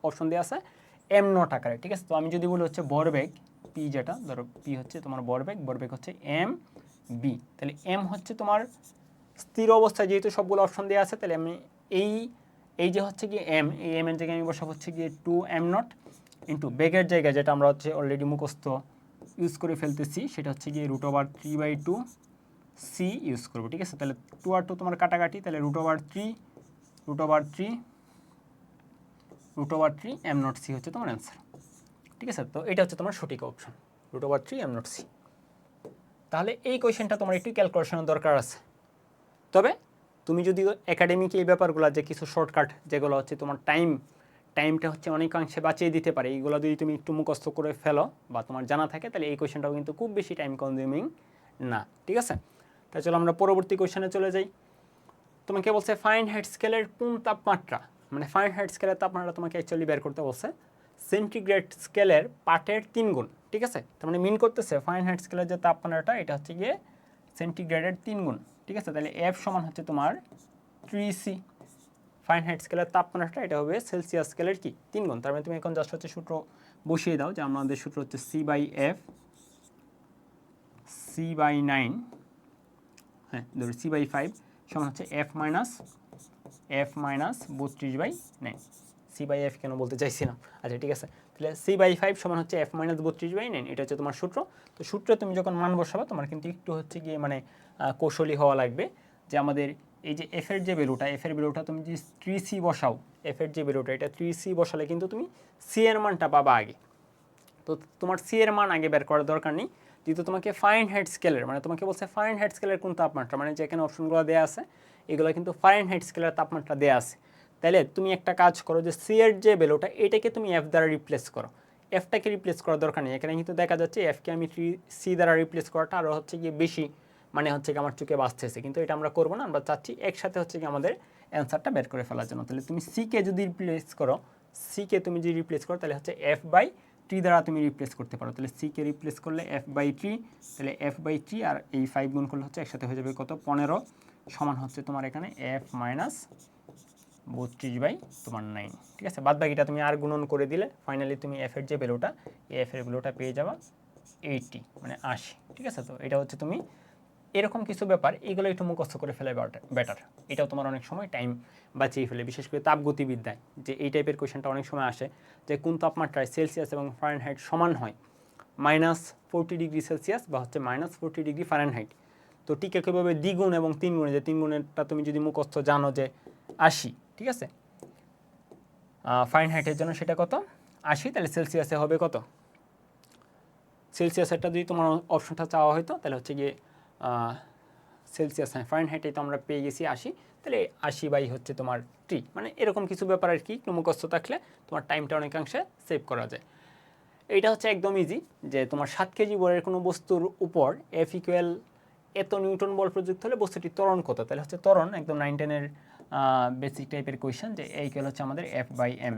অপশন দেওয়া আছে m0 আকারে, ঠিক আছে। তো আমি যদি বলি হচ্ছে বরবেগ p, যেটা ধরো p হচ্ছে তোমার বরবেগ, বরবেগ হচ্ছে m b। তাহলে m হচ্ছে তোমার স্থির অবস্থায়, যেহেতু সবগুলো অপশন দেওয়া আছে, তাহলে আমি এই যে হচ্ছে কি m, এই m এর জায়গায় আমি বসাবো হচ্ছে গিয়ে 2m0 ইন্টু বেগের জায়গায়, যেটা আমরা হচ্ছে অলরেডি মুখস্থ ইউজ করে ফেলতেছি, সেটা হচ্ছে গিয়ে √3/2c ইউজ করবো, ঠিক আছে। তাহলে 2 আর 2 তোমার কাটাকাটি, তাহলে √3 m0c হচ্ছে তোমার অ্যান্সার। ঠিক আছে, তো এটা হচ্ছে তোমার সঠিক অপশন √3 এম নট সি। তাহলে এই কোয়েশ্চেনটা তোমার একটু ক্যালকুলেশনের দরকার আছে। তবে তুমি যদি একাডেমিক এই ব্যাপারগুলো যে কিছু শর্টকাট যেগুলো হচ্ছে তোমার টাইমটা হচ্ছে অনেকাংশে বাঁচিয়ে দিতে পারে, এইগুলো যদি তুমি একটু মুখস্থ করে ফেলো বা তোমার জানা থাকে, তাহলে এই কোয়েশ্চেনটাও কিন্তু খুব বেশি টাইম কনজিউমিং না। ঠিক আছে, তাই চলো আমরা পরবর্তী কোয়েশ্চেনে চলে যাই। তোমাকে বলছে ফাইন হাইট স্কেলের কোন তাপমাত্রা, মানে ফাইন হাইট স্কেলের তাপমাত্রা তোমাকে অ্যাকচুয়ালি বের করতে বলছে সেন্টিগ্রেড স্কেলের পাটের 3 গুণ। ঠিক আছে, তার মানে মিন করতেছে ফাইন হাইট স্কেলের যে তাপমাত্রাটা এটা হচ্ছে গিয়ে সেন্টিগ্রেডের 3 গুণ। ঠিক আছে, তাহলে এফ সমান হচ্ছে তোমার 3C। ফাইন হাইট স্কেলের তাপমাত্রাটা এটা হবে সেলসিয়াস স্কেলের কি 3 গুণ। তার মানে তুমি এখন জাস্ট হচ্ছে সূত্র বসিয়ে দাও, যে আমাদের সূত্র হচ্ছে C/F C/9, হ্যাঁ ধরো C/5 সমান হচ্ছে F মাইনাস 32/9। C/F কেন বলতে চাইছিলাম, আচ্ছা ঠিক আছে, তাহলে C/5 সমান হচ্ছে F মাইনাস 32/9, এটা হচ্ছে তোমার সূত্র। তো সূত্রে তুমি যখন মান বসাবা তোমার কিন্তু একটু হচ্ছে গিয়ে মানে কৌশলী হওয়া লাগবে, যে আমাদের এই যে এফ এর যে ভ্যালুটা, এফ এর ভ্যালুটা তুমি যদি 3C বসাও, এফ এর যে ভ্যালুটা এটা 3C বসালে কিন্তু তুমি সি এর মানটা পাবা আগে। তো তোমার সি এর মান আগে বের করার দরকার নেই, যেহেতু তোমাকে ফাইন হাইট স্কেলের, মানে তোমাকে বলছে ফাইন হাইট স্কেলের কোন তাপমাত্রা, মানে যেখানে অপশনগুলো দেওয়া আছে এগুলো কিন্তু ফাইন হাইট স্কেলের তাপমাত্রা দেওয়া আছে। তাহলে তুমি একটা কাজ করো, যে সি এর যে ভ্যালুটা এটাকে তুমি এফ দ্বারা রিপ্লেস করো। এফটাকে রিপ্লেস করার দরকার নেই, এখানে কিন্তু দেখা যাচ্ছে এফকে আমি 3C দ্বারা রিপ্লেস করাটা আরও হচ্ছে গিয়ে বেশি মানে হচ্ছে কি আমার চোখে বাঁচতেছে, কিন্তু এটা আমরা করবো না, আমরা চাচ্ছি একসাথে হচ্ছে কি আমাদের অ্যান্সারটা বের করে ফেলার জন্য। তাহলে তুমি সিকে যদি রিপ্লেস করো, সিকে তুমি যদি রিপ্লেস করো তাহলে হচ্ছে F/3 দ্বারা তুমি রিপ্লেস করতে পারো। তাহলে সিকে রিপ্লেস করলে F/3, তাহলে F/3 আর এই 5 গুণ করলে হচ্ছে একসাথে হয়ে যাবে কত 15, সমান হচ্ছে তোমার এখানে F মাইনাস 32/9। ঠিক আছে, বাদ বাকিটা তুমি আর গুণন করে দিলে ফাইনালি তুমি এফ এর যে ভ্যালুটা, এই এফ এর ভ্যালুটা পেয়ে যাবা 80, মানে 80। ঠিক আছে, তো এটা হচ্ছে তুমি এরকম কিছু ব্যাপার এগুলো একটু মুখস্থ করে ফেলে বেটার, এটাও তোমার অনেক সময় টাইম বাঁচিয়ে ফেলে, বিশেষ করে তাপগতিবিদ্যায় যে এই টাইপের কোয়েশ্চেনটা অনেক সময় আসে, যে কোন তাপমাত্রায় সেলসিয়াস এবং ফারেনহাইট সমান হয় -40°C বা হচ্ছে -40°F। তো ঠিক একইভাবে দ্বিগুণ এবং 3 গুণে, যে 3 গুণেরটা তুমি যদি মুখস্থ জানো যে 80, ঠিক আছে, ফারেনহাইটের জন্য সেটা কত 80, তাহলে সেলসিয়াসে হবে কত, সেলসিয়াসেরটা যদি তোমার অপশনটা চাওয়া হতো তাহলে হচ্ছে গিয়ে সেলসিয়াস, হ্যাঁ ফারেনহাইটে তো আমরা পেয়ে গেছি 80, তাহলে 80 হচ্ছে তোমার 3, মানে এরকম কিছু ব্যাপার আর কি, মুখস্থ থাকলে তোমার টাইমটা অনেকাংশে সেভ করা যায়। এইটা হচ্ছে একদম ইজি, যে তোমার 7 কেজি বরের কোনো বস্তুর উপর F ইকুয়াল এত নিউটন বল প্রযুক্ত হলে বস্তুটি ত্বরণ কত, তাহলে হচ্ছে ত্বরণ একদম 9-10-এর বেসিক টাইপের কোয়েশ্চেন, যে এই ইকুয়াল হচ্ছে আমাদের F/m।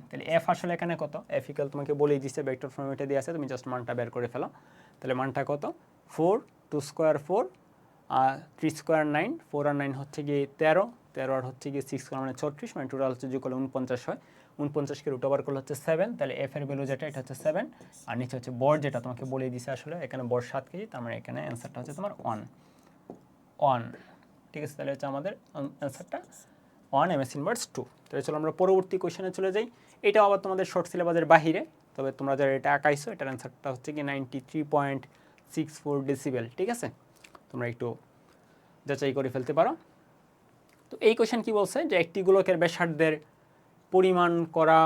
তাহলে F আসলে এখানে কত, F ইকুয়াল তোমাকে বলেই দিচ্ছে, ভেক্টর ফর্মেটে দিয়ে আছে, তুমি জাস্ট মানটা বের করে ফেলো। তাহলে মানটা কত 4, 2 স্কোয়ার 4, 3 স্কোয়ার 9, 4 আর 9 হচ্ছে গিয়ে 13, 13 আর হচ্ছে গিয়ে 6 স্কোয়ার মানে 36, মানে টোটাল হচ্ছে যোগ করলে 49 হয়, 49কে রুট ওভার করলে হচ্ছে 7, তাহলে F এর ভ্যালু যেটা এটা হচ্ছে 7, আর নিচে হচ্ছে বর যেটা তোমাকে বলেই দিছে আসলে এখানে বর 7 কেজি, তার মানে এখানে অ্যান্সারটা হচ্ছে তোমার 1। ঠিক আছে, তাহলে হচ্ছে আমাদের অ্যান্সারটা 1 ms ইনভার্স 2। তাহলে চলো আমরা পরবর্তী কোয়েশ্চেনে চলে যাই। এটাও আবার তোমাদের শর্ট সিলেবাসের বাহিরে, তবে তোমরা যারা এটা আঁকাইছো এটার অ্যান্সারটা হচ্ছে কি 93.64 ডেসিবেল। ঠিক আছে, তোমরা একটু যাচাই করে ফেলতে পারো। তো এই কোয়েশ্চেন কি বলছে, যে একটি গোলকের ব্যাসার্ধের পরিমাণ করা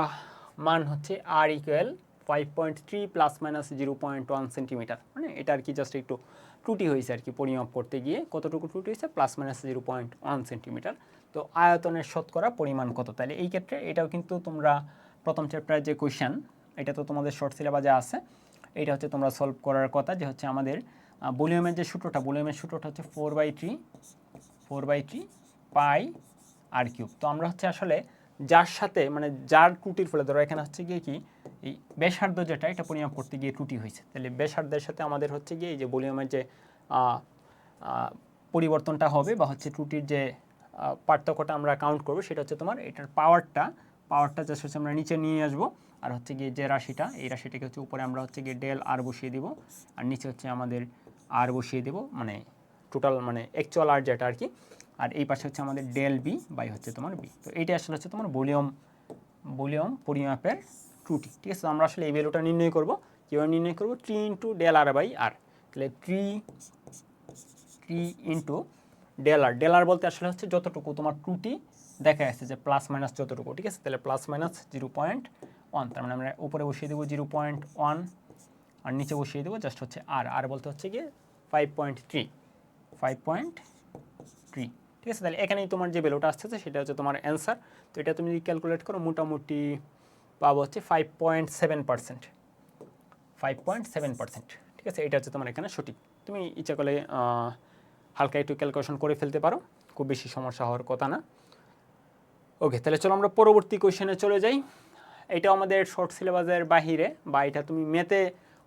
মান হচ্ছে R ইকুয়াল 5.3 ± 0.1 সেন্টিমিটার, মানে এটা আর কি জাস্ট একটু ত্রুটি হয়েছে আর কি, পরিমাপ করতে গিয়ে কতটুকু ত্রুটি হয়েছে ±0.1 সেন্টিমিটার। তো আয়তনের শতকরা পরিমাণ কত, তাহলে এই ক্ষেত্রে এটাও কিন্তু তোমরা প্রথম চ্যাপ্টারের যে কোয়েশ্চেন এটা তো তোমাদের শর্ট সিলেবাসে আছে, এটা হচ্ছে তোমরা সলভ করার কথা, যে হচ্ছে আমাদের ভলিউমের যে সূত্রটা, ভলিউমের সূত্রটা হচ্ছে 4/3 পাই আর কিউব। তো আমরা হচ্ছে আসলে যার সাথে মানে যার ত্রুটির ফলে, ধরো এখানে হচ্ছে গিয়ে কি এই ব্যাসার্ধ যেটা এটা পরিমাপ করতে গিয়ে ত্রুটি হয়েছে, তাহলে ব্যাসার্ধের সাথে আমাদের হচ্ছে গিয়ে এই যে ভলিউমের যে পরিবর্তনটা হবে বা হচ্ছে ত্রুটির যে পার্থক্যটা আমরা কাউন্ট করবো, সেটা হচ্ছে তোমার এটার পাওয়ারটা জাস্ট হচ্ছে আমরা নিচে নিয়ে আসবো, আর হচ্ছে গিয়ে যে রাশিটা এই রাশিটাকে হচ্ছে উপরে আমরা হচ্ছে গিয়ে ডেল আর বসিয়ে দিব, আর নিচে হচ্ছে আমাদের আর বসিয়ে দেবো, মানে টোটাল মানে অ্যাকচুয়াল আর যেটা আর কি, আর এই পাশে হচ্ছে আমাদের ডেল বি বাই হচ্ছে তোমার বি। তো এইটা আসলে হচ্ছে তোমার ভলিউম পরিমাপের ত্রুটি। ঠিক আছে, আমরা আসলে এই ভ্যালুটা নির্ণয় করব, কীভাবে নির্ণয় করব, 3 × ডেল আর বাই আর, তাহলে 3 × ডেল আর বলতে আসলে হচ্ছে যতটুকু তোমার ত্রুটি দেখা যাচ্ছে, যে প্লাস মাইনাস যতটুকু, ঠিক আছে, তাহলে ±0.1 1, তার মানে আমরা উপরে বসিয়ে দেবো 0.1 আর নিচে বসিয়ে দেবো জাস্ট হচ্ছে আর বলতে হচ্ছে গিয়ে 5.3, ঠিক আছে। তাহলে এখানেই তোমার যে ভ্যালুটা আসতেছে সেটা হচ্ছে তোমার অ্যান্সার। তো এটা তুমি যদি ক্যালকুলেট করো মোটামুটি পাবো হচ্ছে 5.7%, ঠিক আছে। এটা হচ্ছে তোমার এখানে সঠিক। তুমি ইচ্ছা করলে হালকা একটু ক্যালকুলেশন করে ফেলতে পারো, খুব বেশি সমস্যা হওয়ার কথা না। ওকে, তাহলে চলো আমরা পরবর্তী কোয়েশ্চেনে চলে যাই। এটা আমাদের শর্ট সিলেবাসের বাহিরে, বা এটা তুমি মেতে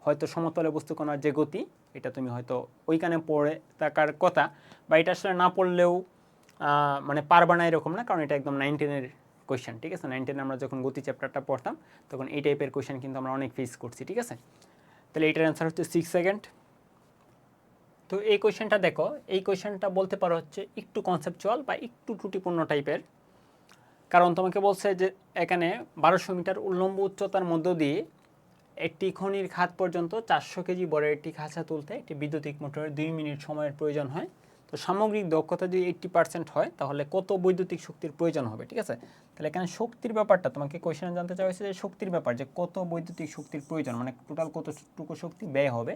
হয়তো সমতলে বস্তু কণার যে গতি, এটা তুমি হয়তো ওইখানে পড়ে থাকার কথা, বা এটা আসলে না পড়লেও মানে পারবা না এরকম না, কারণ এটা একদম 9-10-এর কোয়েশ্চেন, ঠিক আছে। 9-10 আমরা যখন গতি চ্যাপ্টারটা পড়তাম তখন এই টাইপের কোয়েশ্চেন কিন্তু আমরা অনেক ফেস করছি, ঠিক আছে। তাহলে এটার অ্যান্সার হচ্ছে 6 সেকেন্ড। তো এই কোয়েশ্চেনটা দেখো, এই কোয়েশ্চেনটা বলতে পারো হচ্ছে একটু কনসেপচুয়াল বা একটু ত্রুটিপূর্ণ টাইপের, কারণ তোমাকে বলছে যে এখানে 1200 মিটার উল্লম্ব উচ্চতার মধ্য দিয়ে একটি খনির খাত পর্যন্ত 400 কেজি বড় একটি খাঁচা তুলতে একটি বৈদ্যুতিক মোটরের 2 মিনিট সময়ের প্রয়োজন হয়। তো সামগ্রিক দক্ষতা যদি 80% হয় তাহলে কত বৈদ্যুতিক শক্তির প্রয়োজন হবে, ঠিক আছে। তাহলে এখানে শক্তির ব্যাপারটা তোমাকে কোয়েশ্চেনে জানতে চাওয়া হয়েছে, যে শক্তির ব্যাপার, যে কত বৈদ্যুতিক শক্তির প্রয়োজন, মানে টোটাল কতটুকু শক্তি ব্যয় হবে,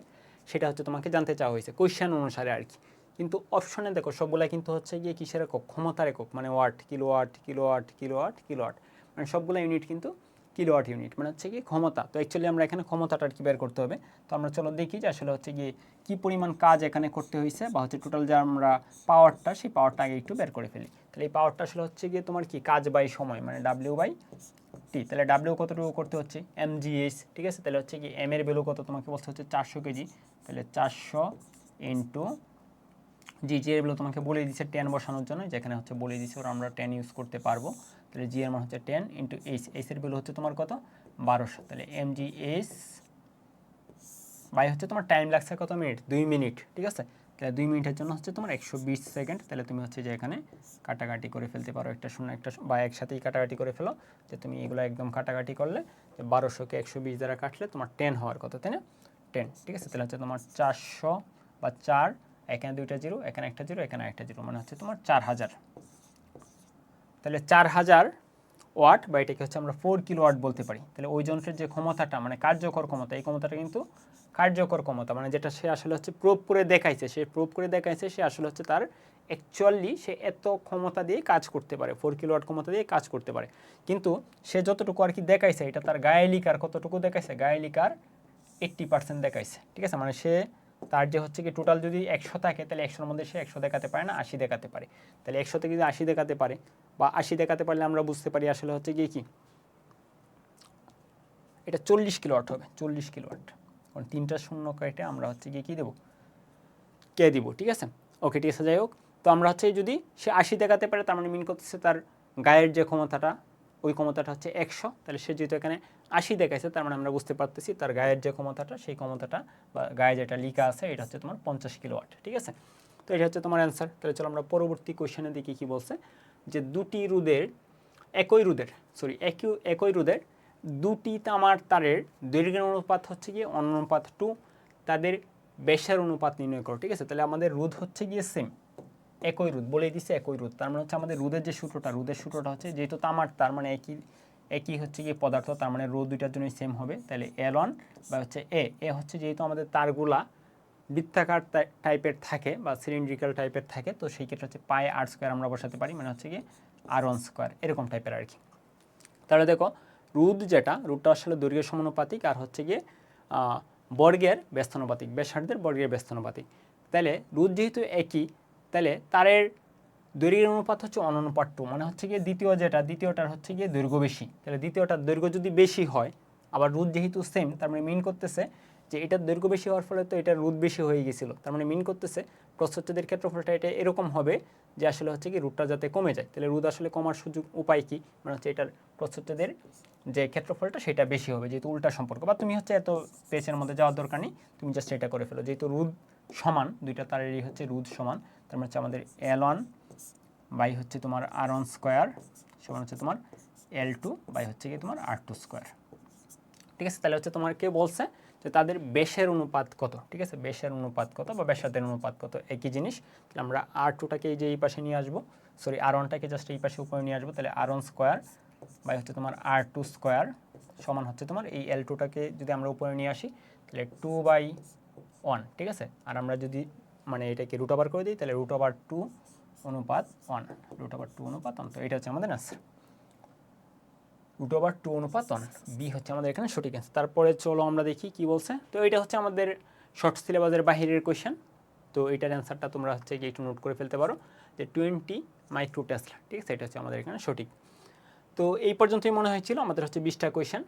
সেটা হচ্ছে তোমাকে জানতে চাওয়া হয়েছে কোয়েশ্চেন অনুসারে আর কি। কিন্তু অপশনে দেখো সবগুলা কিন্তু হচ্ছে গিয়ে কিসের একক, ক্ষমতার একক, মানে ওয়াট, কিলোওয়াট, মানে সবগুলো ইউনিট কিন্তু কিলোওয়াট ইউনিট, মানে হচ্ছে কি ক্ষমতা। তো অ্যাকচুয়ালি আমরা এখানে ক্ষমতাটা আর কি বের করতে হবে। তো আমরা চলো দেখি যে আসলে হচ্ছে গিয়ে কী পরিমাণ কাজ এখানে করতে হয়েছে, বা হচ্ছে টোটাল যে আমরা পাওয়ারটা, সেই পাওয়ারটা আগে একটু বের করে ফেলি। তাহলে এই পাওয়ারটা আসলে হচ্ছে গিয়ে তোমার কি কাজ বাই সময়, মানে W/T। তাহলে W কতটুকু করতে হচ্ছে mgh, ঠিক আছে। তাহলে হচ্ছে কি m এর ভ্যালু কত তোমাকে বলতে হচ্ছে 400 কেজি, তাহলে 400 ইন্টু জি এর ভ্যালু তোমাকে বলে দিচ্ছে 10 বসানোর জন্য, যেখানে হচ্ছে বলে দিচ্ছে ওরা আমরা 10 ইউজ করতে পারবো। তাহলে জি এর মান হচ্ছে 10 ইন্টু এইচ এর ভ্যালু হচ্ছে তোমার কত 1200। তাহলে mgh বাই হচ্ছে তোমার টাইম লাগছে কত মিনিট, 2 মিনিট, ঠিক আছে। তাহলে 2 মিনিটের জন্য হচ্ছে তোমার 120 সেকেন্ড। তাহলে তুমি হচ্ছে যে এখানে কাটাকাটি করে ফেলতে পারো, একটা শূন্য একটা বা একসাথেই কাটাকাটি করে ফেলো, যে তুমি এগুলো একদম কাটাকাটি করলে 1200কে 120 দ্বারা কাটলে তোমার 10 হওয়ার কথা, তাই না, 10, ঠিক আছে। তাহলে হচ্ছে তোমার 400 বা 4, এখানে দুইটা জিরো, এখানে একটা জিরো, এখানে একটা জিরো, মানে হচ্ছে তোমার 4000। তাহলে 4000 ওয়াট, বা এটাকে হচ্ছে আমরা 4 কিলোওয়াট বলতে পারি। তাহলে ওই যন্ত্রের যে ক্ষমতাটা, মানে কার্যকর ক্ষমতা, এই ক্ষমতাটা কিন্তু কার্যকর ক্ষমতা, মানে যেটা সে আসলে হচ্ছে প্রুভ করে দেখাইছে, সে আসলে হচ্ছে তার অ্যাকচুয়ালি সে এত ক্ষমতা দিয়ে কাজ করতে পারে, 4 কিলোওয়াট ক্ষমতা দিয়ে কাজ করতে পারে। কিন্তু সে যতটুকু আর কি দেখাইছে, এটা তার গায়েলিকার কতটুকু দেখাইছে, গায়েলিকার 80% দেখাইছে, ঠিক আছে। মানে সে তার যে হচ্ছে কি টোটাল যদি 100 থাকে, তাহলে 100-এর মধ্যে সে 100 দেখাতে পারে না, 80 দেখাতে পারে। তাহলে 100 থেকে যদি 80 দেখাতে পারে, বা 80 দেখাতে পারলে আমরা বুঝতে পারি আসলে হচ্ছে গিয়ে কি এটা 40 কিলোওয়াট হবে, 40 কিলোওয়াট। কারণ 3টা শূন্য কেটে আমরা হচ্ছে গিয়ে কী দেবো, কে দিব, ঠিক আছে। ওকে, ঠিক আছে, যাই হোক। তো আমরা হচ্ছে যদি সে 80 দেখাতে পারে, তার মানে মিন করতেছে তার গায়ের যে ক্ষমতাটা, ওই ক্ষমতাটা হচ্ছে 100। তাহলে সে যেহেতু এখানে 80 দেখাইছে, তার মানে আমরা বুঝতে পারতেছি তার গায়ের যে ক্ষমতাটা, সেই ক্ষমতাটা বা গায়ে যেটা লিখা আছে, এটা হচ্ছে তোমার 50 কিলোওয়াট, ঠিক আছে। তো এটা হচ্ছে তোমার অ্যান্সার। তাহলে চলো আমরা পরবর্তী কোয়েশ্চেনে দেখি কী বলছে, যে একই রোধের দুটি তামার তারের দৈর্ঘ্যের অনুপাত হচ্ছে গিয়ে অনুপাত 2, তাদের ব্যাসের অনুপাত নির্ণয় করো, ঠিক আছে। তাহলে আমাদের রোধ হচ্ছে গিয়ে সেম, একই রোধ বলে দিচ্ছে, একই রোধ, তার মানে হচ্ছে আমাদের রোধের যে সূত্রটা হচ্ছে, যেহেতু তামার তার মানে একই হচ্ছে গিয়ে পদার্থ, তার মানে রোধ দুইটার জন্যই সেম হবে। তাহলে L1 বা হচ্ছে এ হচ্ছে যেহেতু আমাদের তারগুলা বৃত্তাকার টাইপের থাকে বা সিলিন্ড্রিক্যাল টাইপের থাকে, তো সেই ক্ষেত্রে হচ্ছে পাই r স্কোয়ার আমরা বসাতে পারি, মানে হচ্ছে গিয়ে r1 স্কোয়ার, এরকম টাইপের আর কি। তাহলে দেখো রোধটা আসলে দৈর্ঘ্যের সমানুপাতিক, আর হচ্ছে গিয়ে বর্গের ব্যস্তানুপাতিক, ব্যাসার্ধের বর্গের ব্যস্তানুপাতিক। তাহলে রোধ যেহেতু একই, তাহলে তারের দৈর্ঘ্যের অনুপাত হচ্ছে অনুপাত 2, মানে হচ্ছে গিয়ে দ্বিতীয়টার হচ্ছে গিয়ে দৈর্ঘ্য বেশি। তাহলে দ্বিতীয়টার দৈর্ঘ্য যদি বেশি হয়, আবার রোধ যেহেতু সেম, তার মানে মিন করতেছে যে এটার দৈর্ঘ্য বেশি হওয়ার ফলে তো এটার রোধ বেশি হয়ে গেছিলো, তার মানে মিন করতেছে প্রস্থচ্ছেদের ক্ষেত্রফলটা এটা এরকম হবে যে আসলে হচ্ছে কি রোধটা যাতে কমে যায়। তাহলে রোধ আসলে কমার সুযোগ উপায় কি, মানে হচ্ছে এটার প্রস্থচ্ছেদের যে ক্ষেত্রফলটা সেটা বেশি হবে, যেহেতু উল্টা সম্পর্ক। বা তুমি হচ্ছে এত পেজের মধ্যে যাওয়ার দরকার নেই, তুমি জাস্ট এটা করে ফেলো, যেহেতু রোধ সমান, দুইটা তারেরই হচ্ছে রোধ সমান, তার মানে হচ্ছে আমাদের L1 বাই হচ্ছে তোমার r1 স্কোয়ার সমান হচ্ছে তোমার L2 বাই হচ্ছে কি তোমার r2 স্কোয়ার, ঠিক আছে। তাহলে হচ্ছে তোমার কে বলছে যে তাদের ব্যাসের অনুপাত কত, ঠিক আছে, ব্যাসের অনুপাত কত বা ব্যাসার্ধের অনুপাত কত, একই জিনিস। তাহলে আমরা r2টাকে এই যে এই পাশে নিয়ে আসবো, r1টাকে জাস্ট এই পাশে উপরে নিয়ে আসবো। তাহলে r1 স্কোয়ার বাই হচ্ছে তোমার r2 স্কোয়ার সমান হচ্ছে তোমার এই L2টাকে যদি আমরা উপরে নিয়ে আসি তাহলে 2/1, ঠিক আছে। আর আমরা যদি মানে এটাকে রুট ওভার করে দিই তাহলে √2 অনুপাত 1, √2 অনুপাত 1। তো এটা হচ্ছে আমাদের আনসার, √2 অনুপাত 1, বি হচ্ছে আমাদের এখানে সঠিক অ্যান্সার। তারপরে চলো আমরা দেখি কি বলছে। তো এটা হচ্ছে আমাদের শর্ট সিলেবাসের বাহিরের কোয়েশ্চেন। তো এটার অ্যান্সারটা তোমরা হচ্ছে কি একটু নোট করে ফেলতে পারো যে 20 মাইক্রো টেসলা, ঠিক আছে, এটা হচ্ছে আমাদের এখানে সঠিক। তো এই পর্যন্তই মনে হয়েছিল আমাদের হচ্ছে 20টা কোয়েশ্চেন।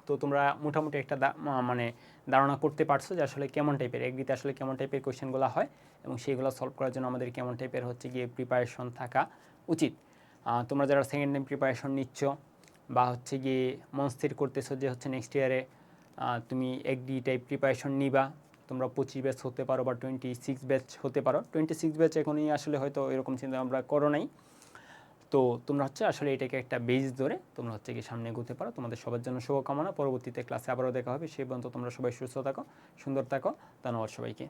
তো তোমরা মোটামুটি একটা মানে ধারণা করতে পারছো যে আসলে কেমন টাইপের এগ্রিতে আসলে কেমন টাইপের কোয়েশ্চেনগুলো হয় এবং সেইগুলো সলভ করার জন্য আমাদের কেমন টাইপের হচ্ছে গিয়ে প্রিপারেশন থাকা উচিত। তোমরা যারা সেকেন্ড টাইম প্রিপারেশন নিচ্ছ বা হচ্ছে গিয়ে মন স্থির করতেছো যে হচ্ছে নেক্সট ইয়ারে তুমি এগ্রি টাইপ প্রিপারেশন নিবা, তোমরা 25 ব্যাচ হতে পারো বা 26 ব্যাচ হতে পারো। 26 ব্যাচ এখনই আসলে হয়তো এরকম চিন্তা আমরা করো নাই। তো তোমরা হচ্ছে আসলে এটাকে একটা বেস ধরে তোমরা হচ্ছে কি সামনে এগোতে পারো। তোমাদের সবার জন্য শুভকামনা। পরবর্তীতে ক্লাসে আবারও দেখা হবে। সেই পর্যন্ত তোমরা সবাই সুস্থ থাকো, সুন্দর থাকো। ধন্যবাদ সবাইকে।